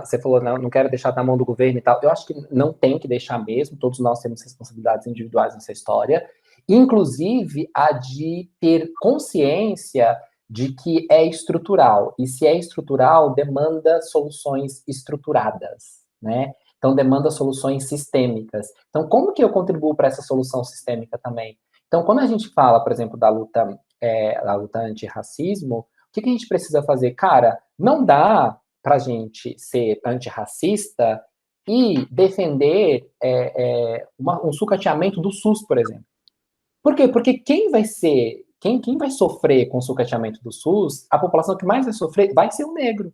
Você falou, não quero deixar na mão do governo e tal. Eu acho que não tem que deixar mesmo, todos nós temos responsabilidades individuais nessa história, inclusive a de ter consciência de que é estrutural. E se é estrutural, demanda soluções estruturadas, né? Então, demanda soluções sistêmicas. Então, como que eu contribuo para essa solução sistêmica também? Então, quando a gente fala, por exemplo, da luta antirracismo, o que a gente precisa fazer? Cara, não dá para a gente ser antirracista e defender um sucateamento do SUS, por exemplo. Por quê? Porque quem vai sofrer com o sucateamento do SUS, a população que mais vai sofrer vai ser o negro.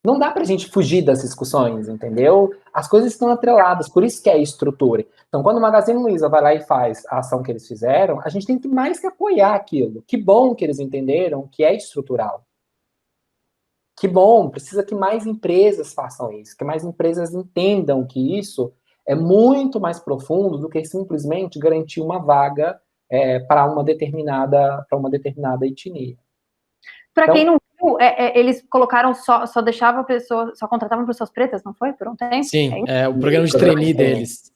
Não dá para a gente fugir das discussões, entendeu? As coisas estão atreladas, por isso que é estrutura. Então, quando o Magazine Luiza vai lá e faz a ação que eles fizeram, a gente tem que mais que apoiar aquilo. Que bom que eles entenderam que é estrutural. Que bom, precisa que mais empresas façam isso, que mais empresas entendam que isso é muito mais profundo do que simplesmente garantir uma vaga para uma determinada etnia. para quem não viu, eles colocaram só deixava pessoas, só contratavam pessoas pretas, não foi? Por um tempo? Sim, o programa de trainee deles.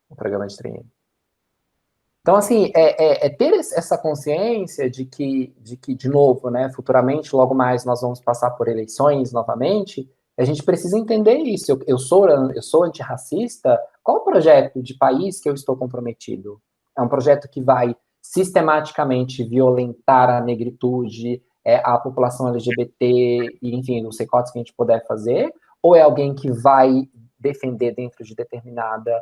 O programa de trainee. Então, assim, ter essa consciência de que, de novo, né, futuramente, logo mais, nós vamos passar por eleições novamente, a gente precisa entender isso. Eu sou antirracista, qual o projeto de país que eu estou comprometido? É um projeto que vai sistematicamente violentar a negritude, a população LGBT, e, enfim, os recortes que a gente puder fazer, ou é alguém que vai defender dentro de determinada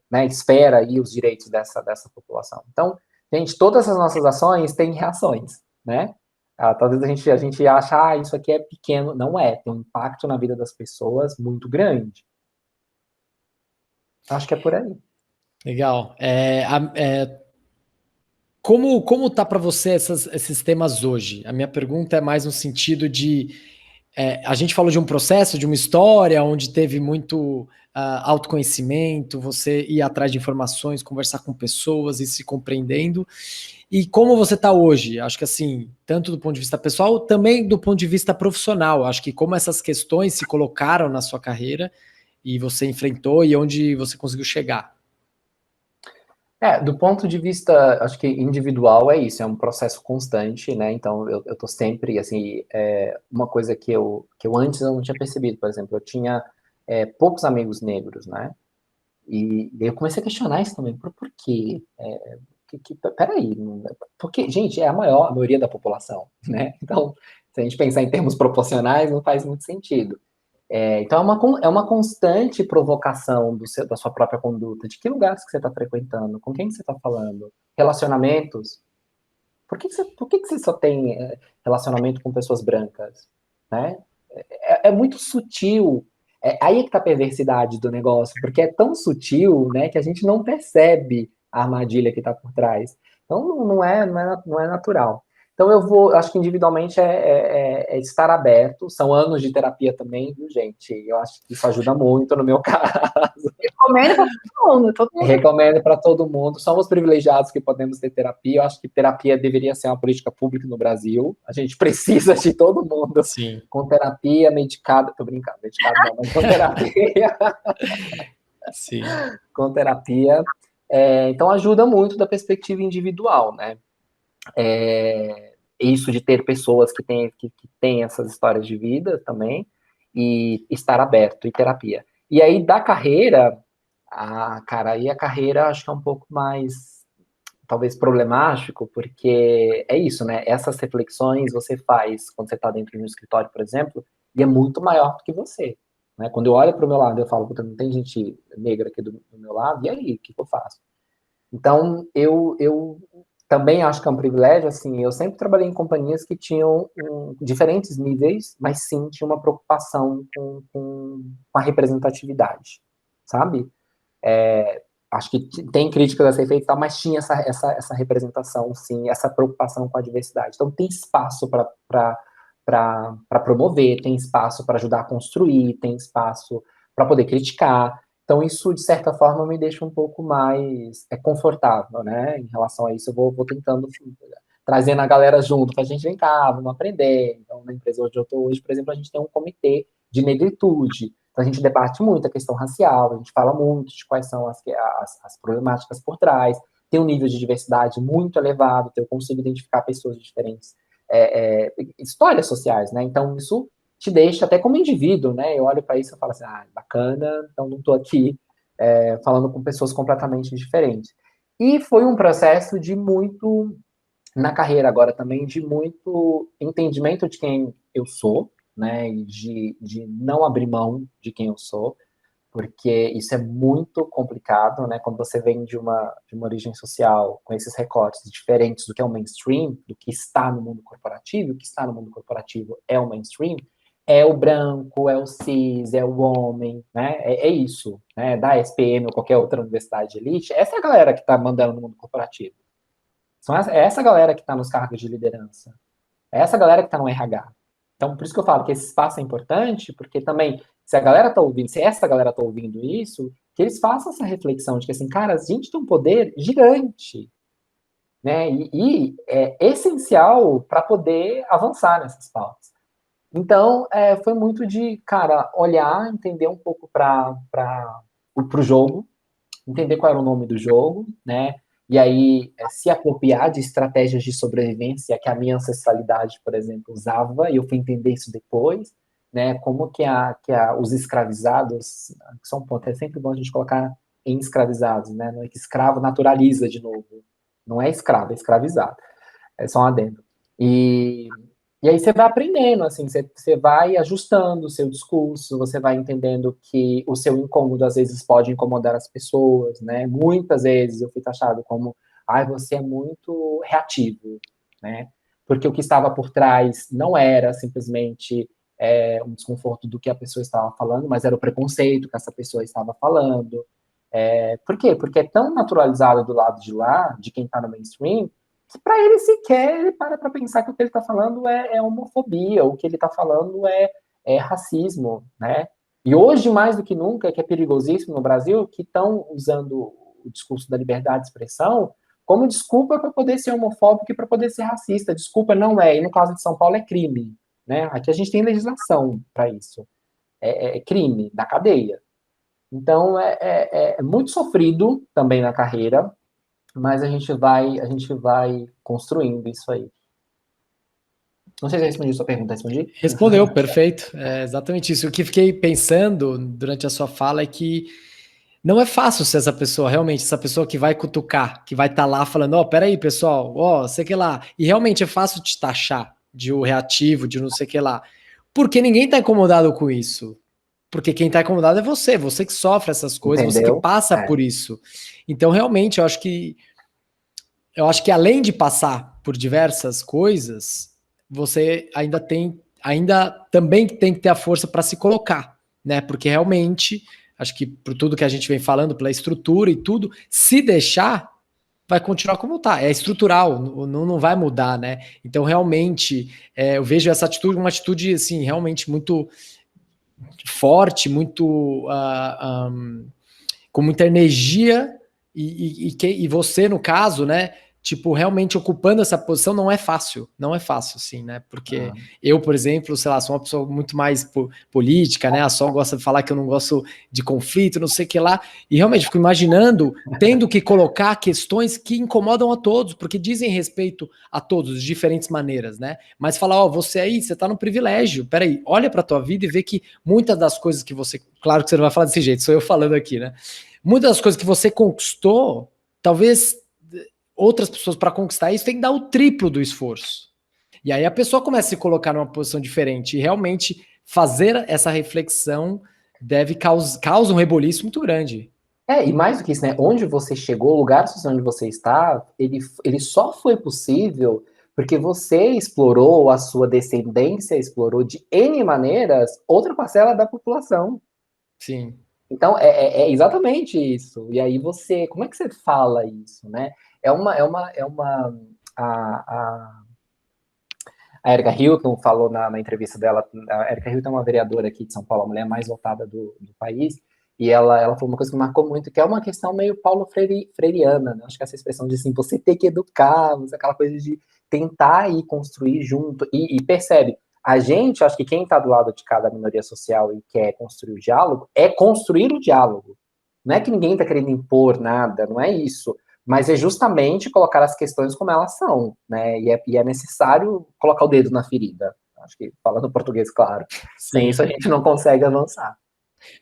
né, esfera e os direitos dessa população. Então, gente, todas as nossas ações têm reações, né? Talvez a gente ache, isso aqui é pequeno. Não é, tem um impacto na vida das pessoas muito grande. Acho que é por aí. Legal. Como tá para você esses temas hoje? A minha pergunta é mais no sentido de a gente falou de um processo, de uma história onde teve muito autoconhecimento, você ir atrás de informações, conversar com pessoas e se compreendendo. E como você está hoje? Acho que assim, tanto do ponto de vista pessoal, também do ponto de vista profissional. Acho que como essas questões se colocaram na sua carreira e você enfrentou e onde você conseguiu chegar. Do ponto de vista, acho que individual é isso, é um processo constante, né? Então, eu tô sempre, assim, uma coisa que eu antes eu não tinha percebido, por exemplo, eu tinha poucos amigos negros, né? E eu comecei a questionar isso também, por quê? Peraí, porque, gente, é a maioria da população, né? Então, se a gente pensar em termos proporcionais, não faz muito sentido. Então é uma constante provocação da sua própria conduta. De que lugares que você está frequentando? Com quem que você está falando? Relacionamentos? Por que que você só tem relacionamento com pessoas brancas? Né? É muito sutil. Aí é que tá a perversidade do negócio, porque é tão sutil, né, que a gente não percebe a armadilha que está por trás. Então não é natural. Então eu acho que individualmente é estar aberto. São anos de terapia também, viu, gente? Eu acho que isso ajuda muito no meu caso. Recomendo para todo mundo. Recomendo para todo mundo. Somos privilegiados que podemos ter terapia. Eu acho que terapia deveria ser uma política pública no Brasil. A gente precisa de todo mundo. Sim. Com terapia, medicada. Tô brincando, medicada não, mas com terapia. Sim. Com terapia. Então ajuda muito da perspectiva individual, né? Isso de ter pessoas que têm essas histórias de vida também, e estar aberto, e terapia. E aí, da carreira, cara, aí a carreira acho que é um pouco mais, talvez, problemático, porque é isso, né? Essas reflexões você faz quando você está dentro de um escritório, por exemplo, e é muito maior do que você. Né? Quando eu olho para o meu lado, eu falo, puta, não tem gente negra aqui do meu lado, e aí, o que eu faço? Então, eu também acho que é um privilégio, assim, eu sempre trabalhei em companhias que tinham diferentes níveis, mas sim tinha uma preocupação com a representatividade, sabe? Acho que tem críticas a ser feitas, mas tinha essa representação, sim, essa preocupação com a diversidade. Então, tem espaço para promover, tem espaço para ajudar a construir, tem espaço para poder criticar. Então, isso, de certa forma, me deixa um pouco mais confortável, né? Em relação a isso, eu vou tentando trazendo a galera junto, para a gente vem cá, vamos aprender. Então, na empresa onde eu estou hoje, por exemplo, a gente tem um comitê de negritude. Então, a gente debate muito a questão racial, a gente fala muito de quais são as problemáticas por trás. Tem um nível de diversidade muito elevado, então eu consigo identificar pessoas de diferentes histórias sociais, né? Então, isso te deixa até como indivíduo, né? Eu olho para isso e falo assim, bacana, então não estou aqui falando com pessoas completamente diferentes. E foi um processo de muito, na carreira agora também, de muito entendimento de quem eu sou, né? E de não abrir mão de quem eu sou, porque isso é muito complicado, né? Quando você vem de uma origem social com esses recortes diferentes do que é o mainstream, do que está no mundo corporativo, o que está no mundo corporativo é o mainstream, é o branco, é o cis, é o homem, né? É isso, né? Da SPM ou qualquer outra universidade de elite, essa é a galera que está mandando no mundo corporativo. É essa galera que está nos cargos de liderança. É essa galera que está no RH. Então, por isso que eu falo que esse espaço é importante, porque também, se essa galera está ouvindo isso, que eles façam essa reflexão de que, assim, cara, a gente tem um poder gigante, né? E é essencial para poder avançar nessas pautas. Então, foi muito de, cara, olhar, entender um pouco para o jogo, entender qual era o nome do jogo, né? E aí se apropriar de estratégias de sobrevivência que a minha ancestralidade, por exemplo, usava, e eu fui entender isso depois, né? Como que os escravizados, que são um ponto, é sempre bom a gente colocar em escravizados, né? Não é que escravo naturaliza de novo. Não é escravo, é escravizado. É só um adendo. E aí você vai aprendendo, assim, você vai ajustando o seu discurso, você vai entendendo que o seu incômodo às vezes pode incomodar as pessoas, né? Muitas vezes eu fui taxado como, você é muito reativo, né? Porque o que estava por trás não era simplesmente um desconforto do que a pessoa estava falando, mas era o preconceito que essa pessoa estava falando. Por quê? Porque é tão naturalizado do lado de lá, de quem está no mainstream, que para ele sequer ele para pensar que o que ele está falando é homofobia, o que ele está falando é racismo, né? E hoje, mais do que nunca, que é perigosíssimo no Brasil, que estão usando o discurso da liberdade de expressão como desculpa para poder ser homofóbico e para poder ser racista. Desculpa não é, e no caso de São Paulo é crime, né? Aqui a gente tem legislação para isso. É crime, da cadeia. Então, é muito sofrido também na carreira, mas a gente vai construindo isso aí. Não sei se eu respondi a sua pergunta, respondi? Respondeu, perfeito. É exatamente isso. O que fiquei pensando durante a sua fala é que não é fácil ser essa pessoa, realmente, essa pessoa que vai cutucar, que vai estar lá falando, peraí, pessoal, sei que lá. E realmente é fácil te taxar de o reativo, de não sei que lá. Porque ninguém está incomodado com isso. Porque quem está incomodado é você que sofre essas coisas, você que passa por isso. Então, realmente, eu acho que além de passar por diversas coisas, você ainda também tem que ter a força para se colocar, né? Porque realmente, acho que por tudo que a gente vem falando, pela estrutura e tudo, se deixar, vai continuar como tá. É estrutural, não vai mudar, né? Então, realmente, eu vejo essa atitude, uma atitude, assim, realmente muito forte, muito com muita energia, e você, no caso, né, tipo, realmente ocupando essa posição não é fácil, assim, né, porque eu, por exemplo, sei lá, sou uma pessoa muito mais política, né, a Sol gosta de falar que eu não gosto de conflito, não sei o que lá, e realmente fico imaginando tendo que colocar questões que incomodam a todos, porque dizem respeito a todos, de diferentes maneiras, né, mas falar, ó, você aí, você tá no privilégio, peraí, olha pra tua vida e vê que muitas das coisas que você, claro que você não vai falar desse jeito, sou eu falando aqui, né, muitas das coisas que você conquistou, talvez outras pessoas para conquistar isso tem que dar o triplo do esforço. E aí a pessoa começa a se colocar numa posição diferente e realmente fazer essa reflexão causa um reboliço muito grande. E mais do que isso, né? Onde você chegou, o lugar social onde você está, ele só foi possível porque você explorou, a sua descendência explorou de N maneiras outra parcela da população. Sim. Então, é exatamente isso. E aí como é que você fala isso, né? A Erika Hilton falou na entrevista dela, a Erika Hilton é uma vereadora aqui de São Paulo, a mulher mais votada do país, e ela falou uma coisa que marcou muito, que é uma questão meio Paulo Freireana, né? Acho que essa expressão de assim, você ter que educar, aquela coisa de tentar ir construir junto, e percebe, a gente, acho que quem está do lado de cada minoria social e quer construir o diálogo, é construir o diálogo. Não é que ninguém está querendo impor nada, não é isso. Mas é justamente colocar as questões como elas são, né? E é necessário colocar o dedo na ferida. Acho que, falando português, claro. Sim. Sem isso a gente não consegue avançar.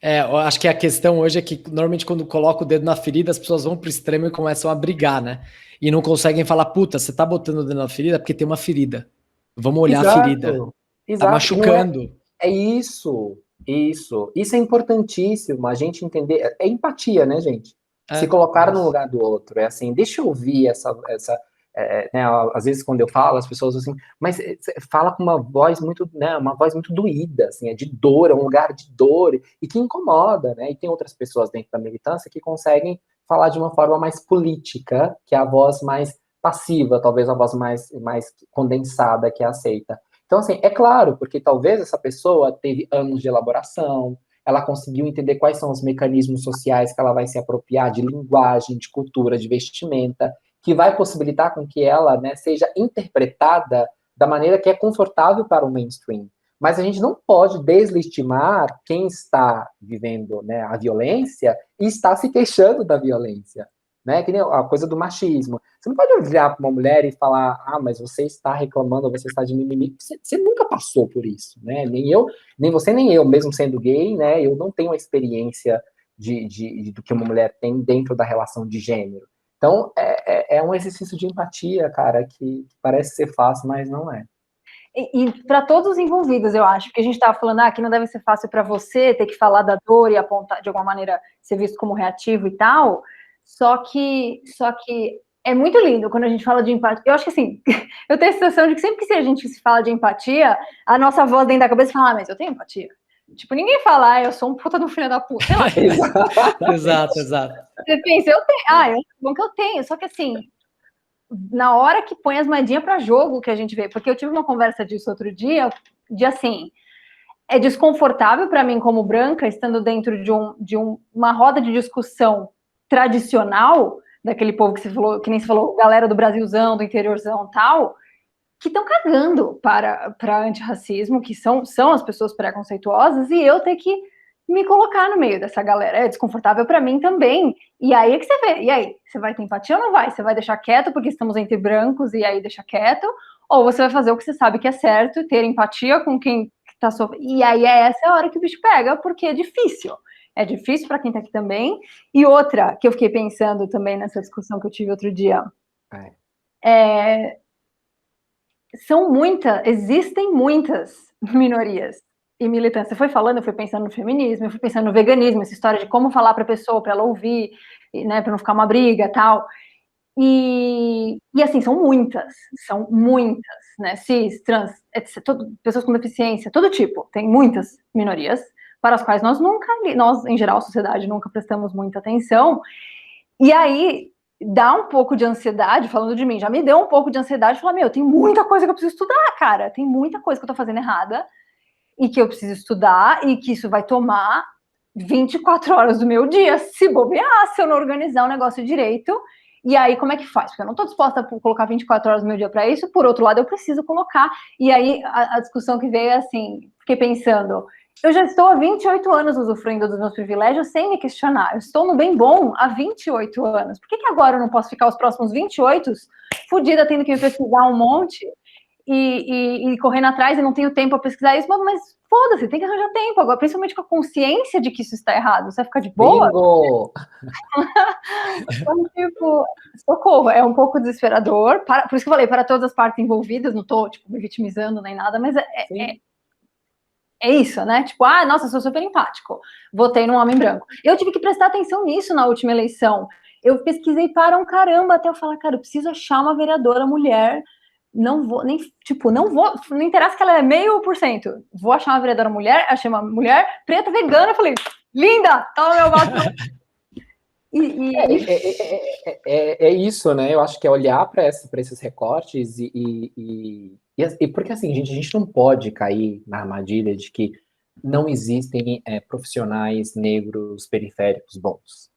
Eu acho que a questão hoje é que, normalmente, quando coloca o dedo na ferida, as pessoas vão pro extremo e começam a brigar, né? E não conseguem falar, puta, você tá botando o dedo na ferida porque tem uma ferida. Vamos olhar a ferida. Tá machucando. É isso. Isso é importantíssimo, a gente entender. É empatia, né, gente? Se colocar no lugar do outro. É assim, deixa eu ouvir né, às vezes quando eu falo, as pessoas assim, mas fala com uma voz muito, né, uma voz muito doída, assim, é de dor, é um lugar de dor, e que incomoda, né? E tem outras pessoas dentro da militância que conseguem falar de uma forma mais política, que é a voz mais passiva, talvez a voz mais condensada que é aceita. Então, assim, é claro, porque talvez essa pessoa teve anos de elaboração, ela conseguiu entender quais são os mecanismos sociais que ela vai se apropriar de linguagem, de cultura, de vestimenta, que vai possibilitar com que ela, né, seja interpretada da maneira que é confortável para o mainstream. Mas a gente não pode deslegitimar quem está vivendo, né, a violência e está se queixando da violência. Né? Que nem a coisa do machismo. Você não pode olhar para uma mulher e falar, mas você está reclamando, você está de mimimi. Você nunca passou por isso, né? Nem eu, nem você, nem eu, mesmo sendo gay, né? Eu não tenho a experiência do que uma mulher tem dentro da relação de gênero. Então, é um exercício de empatia, cara, que parece ser fácil, mas não é. E para todos os envolvidos, eu acho, porque a gente estava falando, que não deve ser fácil para você ter que falar da dor e apontar, de alguma maneira, ser visto como reativo e tal, só que é muito lindo quando a gente fala de empatia. Eu acho que, assim, eu tenho a sensação de que sempre que a gente se fala de empatia, a nossa voz dentro da cabeça fala, mas eu tenho empatia. Tipo, ninguém fala, eu sou um puta do filho da puta, sei lá. Exato. Você pensa, eu tenho, bom que eu tenho, só que assim, na hora que põe as moedinhas para jogo que a gente vê, porque eu tive uma conversa disso outro dia, de assim, é desconfortável para mim como branca, estando dentro de uma roda de discussão tradicional, daquele povo que você falou, que nem você falou, galera do Brasilzão, do interiorzão tal, que estão cagando para antirracismo, que são as pessoas preconceituosas, e eu ter que me colocar no meio dessa galera. É desconfortável para mim também. E aí é que você vê. E aí, você vai ter empatia ou não vai? Você vai deixar quieto porque estamos entre brancos e aí deixa quieto? Ou você vai fazer o que você sabe que é certo, ter empatia com quem está sofrendo? E aí essa a hora que o bicho pega, porque é difícil. É difícil para quem está aqui também. E outra que eu fiquei pensando também nessa discussão que eu tive outro dia. Existem muitas minorias e militância. Você foi falando, eu fui pensando no feminismo, eu fui pensando no veganismo, essa história de como falar para a pessoa, para ela ouvir, né, para não ficar uma briga, tal. E assim, são muitas, né? Cis, trans, etc, pessoas com deficiência, todo tipo. Tem muitas minorias para as quais nós, em geral, a sociedade, nunca prestamos muita atenção. E aí, dá um pouco de ansiedade, falando de mim, já me deu um pouco de ansiedade, falar, tem muita coisa que eu preciso estudar, cara, tem muita coisa que eu tô fazendo errada, e que eu preciso estudar, e que isso vai tomar 24 horas do meu dia, se bobear, se eu não organizar o negócio direito. E aí, como é que faz? Porque eu não estou disposta a colocar 24 horas do meu dia para isso, por outro lado, eu preciso colocar. E aí, a discussão que veio é assim, fiquei pensando, eu já estou há 28 anos usufruindo dos meus privilégios sem me questionar. Eu estou no bem bom há 28 anos. Por que agora eu não posso ficar os próximos 28 fodida, tendo que me pesquisar um monte e correndo atrás e não tenho tempo para pesquisar isso? Mas foda-se, tem que arranjar tempo agora, principalmente com a consciência de que isso está errado. Você vai ficar de boa? Bingo! Então, tipo, socorro, é um pouco desesperador. Por isso que eu falei, para todas as partes envolvidas, não estou me vitimizando nem nada, mas é isso, né? Tipo, nossa, eu sou super empático. Votei num homem branco. Eu tive que prestar atenção nisso na última eleição. Eu pesquisei para um caramba até eu falar, cara, eu preciso achar uma vereadora mulher. Não vou, não interessa que ela é 0,5%. Vou achar uma vereadora mulher, achei uma mulher preta vegana, eu falei, linda, tá no meu voto. É isso, né? Eu acho que é olhar para esses recortes e porque assim, gente, a gente não pode cair na armadilha de que não existem profissionais negros periféricos bons.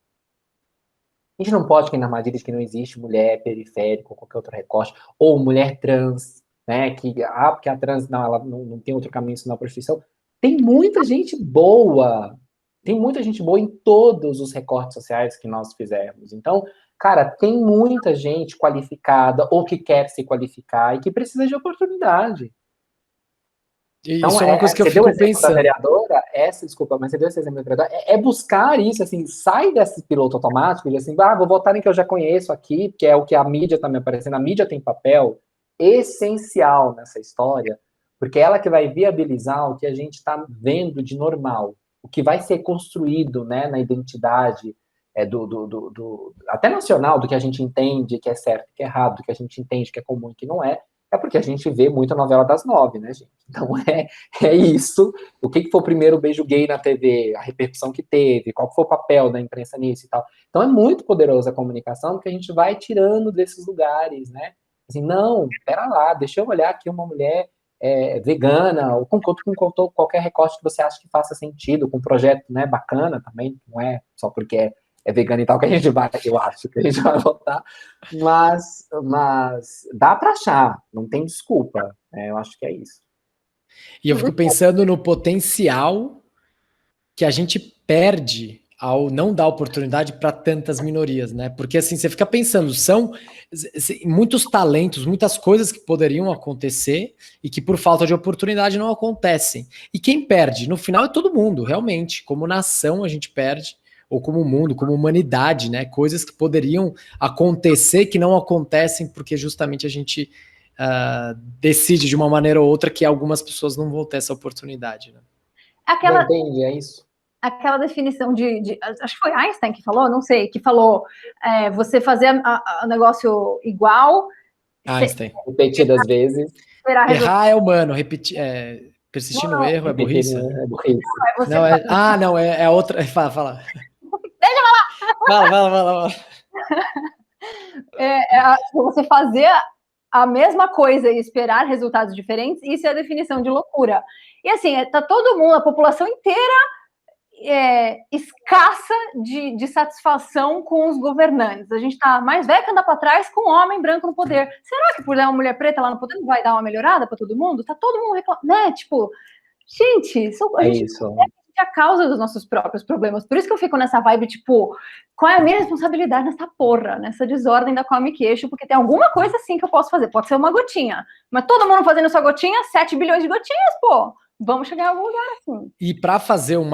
A gente não pode cair na armadilha de que não existe mulher periférica ou qualquer outro recorte, ou mulher trans, né? Porque a trans ela não tem outro caminho senão a prostituição. Tem muita gente boa. Tem muita gente boa em todos os recortes sociais que nós fizermos. Então, cara, tem muita gente qualificada ou que quer se qualificar e que precisa de oportunidade. Então, isso é uma coisa que eu fico pensando. Vereadora, desculpa, mas você deu esse exemplo da vereadora, é buscar isso, assim, sai desse piloto automático de assim, vou votar em que eu já conheço aqui, que é o que a mídia está me aparecendo. A mídia tem papel essencial nessa história, porque é ela que vai viabilizar o que a gente está vendo de normal, o que vai ser construído, né, na identidade até nacional, do que a gente entende que é certo, que é errado, do que a gente entende que é comum e que não é porque a gente vê muita novela das 9, né, gente? Então é isso. O que foi o primeiro beijo gay na TV, a repercussão que teve, qual foi o papel da imprensa nisso e tal. Então é muito poderosa a comunicação, porque a gente vai tirando desses lugares, né? Assim, não, pera lá, deixa eu olhar aqui uma mulher vegana, ou com qualquer recorte que você acha que faça sentido, com um projeto, né, bacana também, não é só porque é vegano e tal que a gente vai, eu acho que a gente vai votar, mas dá para achar, não tem desculpa, eu acho que é isso. E eu fico pensando no potencial que a gente perde ao não dar oportunidade para tantas minorias, né? Porque assim, você fica pensando, são muitos talentos, muitas coisas que poderiam acontecer e que por falta de oportunidade não acontecem. E quem perde? No final é todo mundo, realmente. Como nação a gente perde, ou como mundo, como humanidade, né? Coisas que poderiam acontecer que não acontecem porque justamente a gente decide de uma maneira ou outra que algumas pessoas não vão ter essa oportunidade, né? Não entende, é isso? Aquela definição acho que foi Einstein que falou, não sei, que falou você fazer o negócio igual. Einstein. Repetidas vezes. Errar é humano, persistir no erro é burrice. Não, é outra. Fala. Deixa eu falar! Fala. Você fazer a mesma coisa e esperar resultados diferentes, isso é a definição de loucura. E assim, tá todo mundo, a população inteira escassa de satisfação com os governantes. A gente tá mais velho que andar para trás com um homem branco no poder. Será que por dar uma mulher preta lá no poder não vai dar uma melhorada para todo mundo? Tá todo mundo reclamando, né? Tipo, gente, a gente é a causa dos nossos próprios problemas. Por isso que eu fico nessa vibe, tipo, qual é a minha responsabilidade nessa porra, nessa desordem da qual eu me queixo, porque tem alguma coisa assim que eu posso fazer. Pode ser uma gotinha, mas todo mundo fazendo sua gotinha, 7 bilhões de gotinhas, pô. Vamos chegar em algum lugar assim. E para fazer um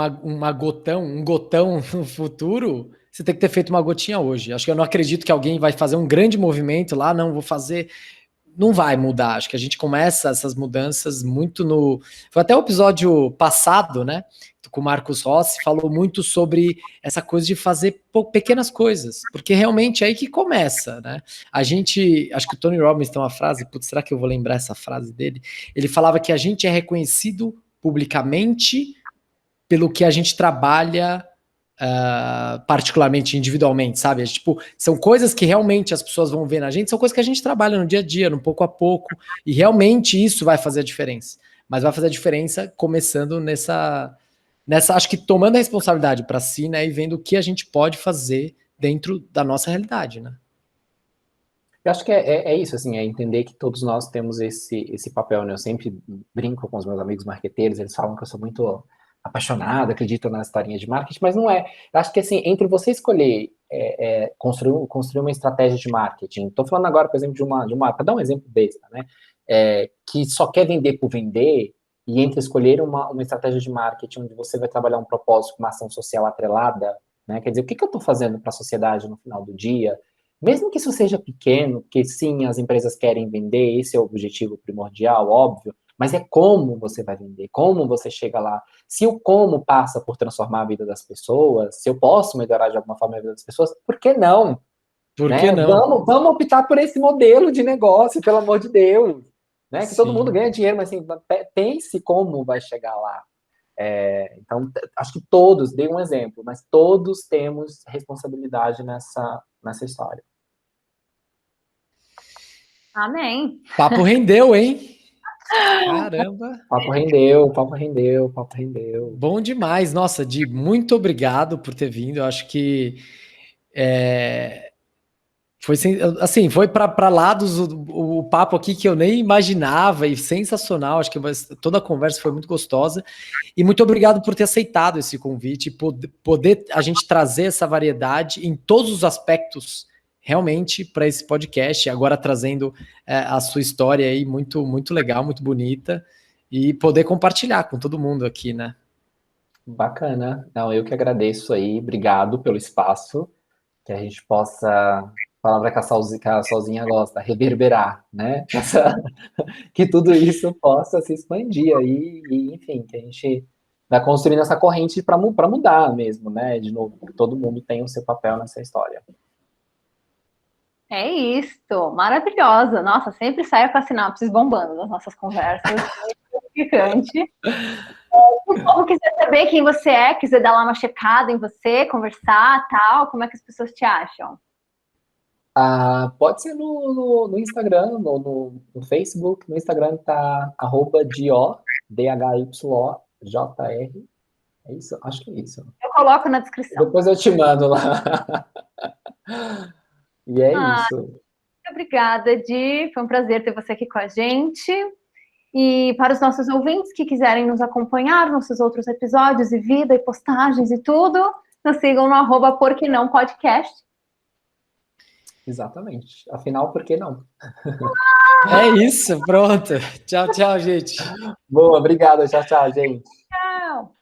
gotão no futuro, você tem que ter feito uma gotinha hoje. Acho que eu não acredito que alguém vai fazer um grande movimento lá, não, vou fazer não vai mudar. Acho que a gente começa essas mudanças muito no... Foi até o episódio passado, né? Com o Marcos Rossi, falou muito sobre essa coisa de fazer pequenas coisas, porque realmente é aí que começa, né? A gente, acho que o Tony Robbins tem uma frase, putz, será que eu vou lembrar essa frase dele? Ele falava que a gente é reconhecido publicamente pelo que a gente trabalha particularmente, individualmente, sabe? Tipo, são coisas que realmente as pessoas vão ver na gente, são coisas que a gente trabalha no dia a dia, no pouco a pouco, e realmente isso vai fazer a diferença. Mas vai fazer a diferença começando nessa acho que tomando a responsabilidade para si, né, e vendo o que a gente pode fazer dentro da nossa realidade, né? Eu acho que é isso, assim, é entender que todos nós temos esse papel, né? Eu sempre brinco com os meus amigos marqueteiros, eles falam que eu sou muito apaixonado, acredito na historinha de marketing, mas não é. Eu acho que, assim, entre você escolher construir uma estratégia de marketing, estou falando agora, por exemplo, para dar um exemplo besta, né? Que só quer vender por vender, e entre escolher uma estratégia de marketing onde você vai trabalhar um propósito, uma ação social atrelada, né? Quer dizer, o que eu estou fazendo para a sociedade no final do dia? Mesmo que isso seja pequeno, porque sim, as empresas querem vender, esse é o objetivo primordial, óbvio, mas é como você vai vender, como você chega lá. Se o como passa por transformar a vida das pessoas, se eu posso melhorar de alguma forma a vida das pessoas, por que não? Por que não? Vamos optar por esse modelo de negócio, pelo amor de Deus. Né? Que todo mundo ganha dinheiro, mas assim, pense como vai chegar lá. Então, acho que todos, dei um exemplo, mas todos temos responsabilidade nessa história. Amém. Papo rendeu, hein? Caramba. Papo rendeu, papo rendeu, papo rendeu. Bom demais. Nossa, Di, muito obrigado por ter vindo. Eu acho que foi assim, foi para lados o papo aqui que eu nem imaginava e sensacional. Acho que toda a conversa foi muito gostosa. E muito obrigado por ter aceitado esse convite, poder a gente trazer essa variedade em todos os aspectos realmente para esse podcast, agora trazendo a sua história aí muito, muito legal, muito bonita, e poder compartilhar com todo mundo aqui, né? Bacana. Não, eu que agradeço aí, obrigado pelo espaço, que a gente possa, palavra que a Solzinha gosta, reverberar, né? Que tudo isso possa se expandir aí, e enfim, que a gente vai construindo essa corrente para mudar mesmo, né? De novo, que todo mundo tem o seu papel nessa história. É isso, maravilhosa. Nossa, sempre saio com as sinapses bombando das nossas conversas. É gratificante. Se o povo quiser saber quem você é, quiser dar lá uma checada em você, conversar, tal, como é que as pessoas te acham? Pode ser no Instagram, no Facebook. No Instagram tá @DHYOJR. É isso? Acho que é isso. Eu coloco na descrição. Depois eu te mando lá. E é isso. Muito obrigada, Di. Foi um prazer ter você aqui com a gente. E para os nossos ouvintes que quiserem nos acompanhar, nossos outros episódios e vida e postagens e tudo, nos sigam no @porquenãopodcast. Exatamente. Afinal, por que não? É isso, pronto. Tchau, tchau, gente. Boa, obrigado. Tchau, tchau, gente. Tchau!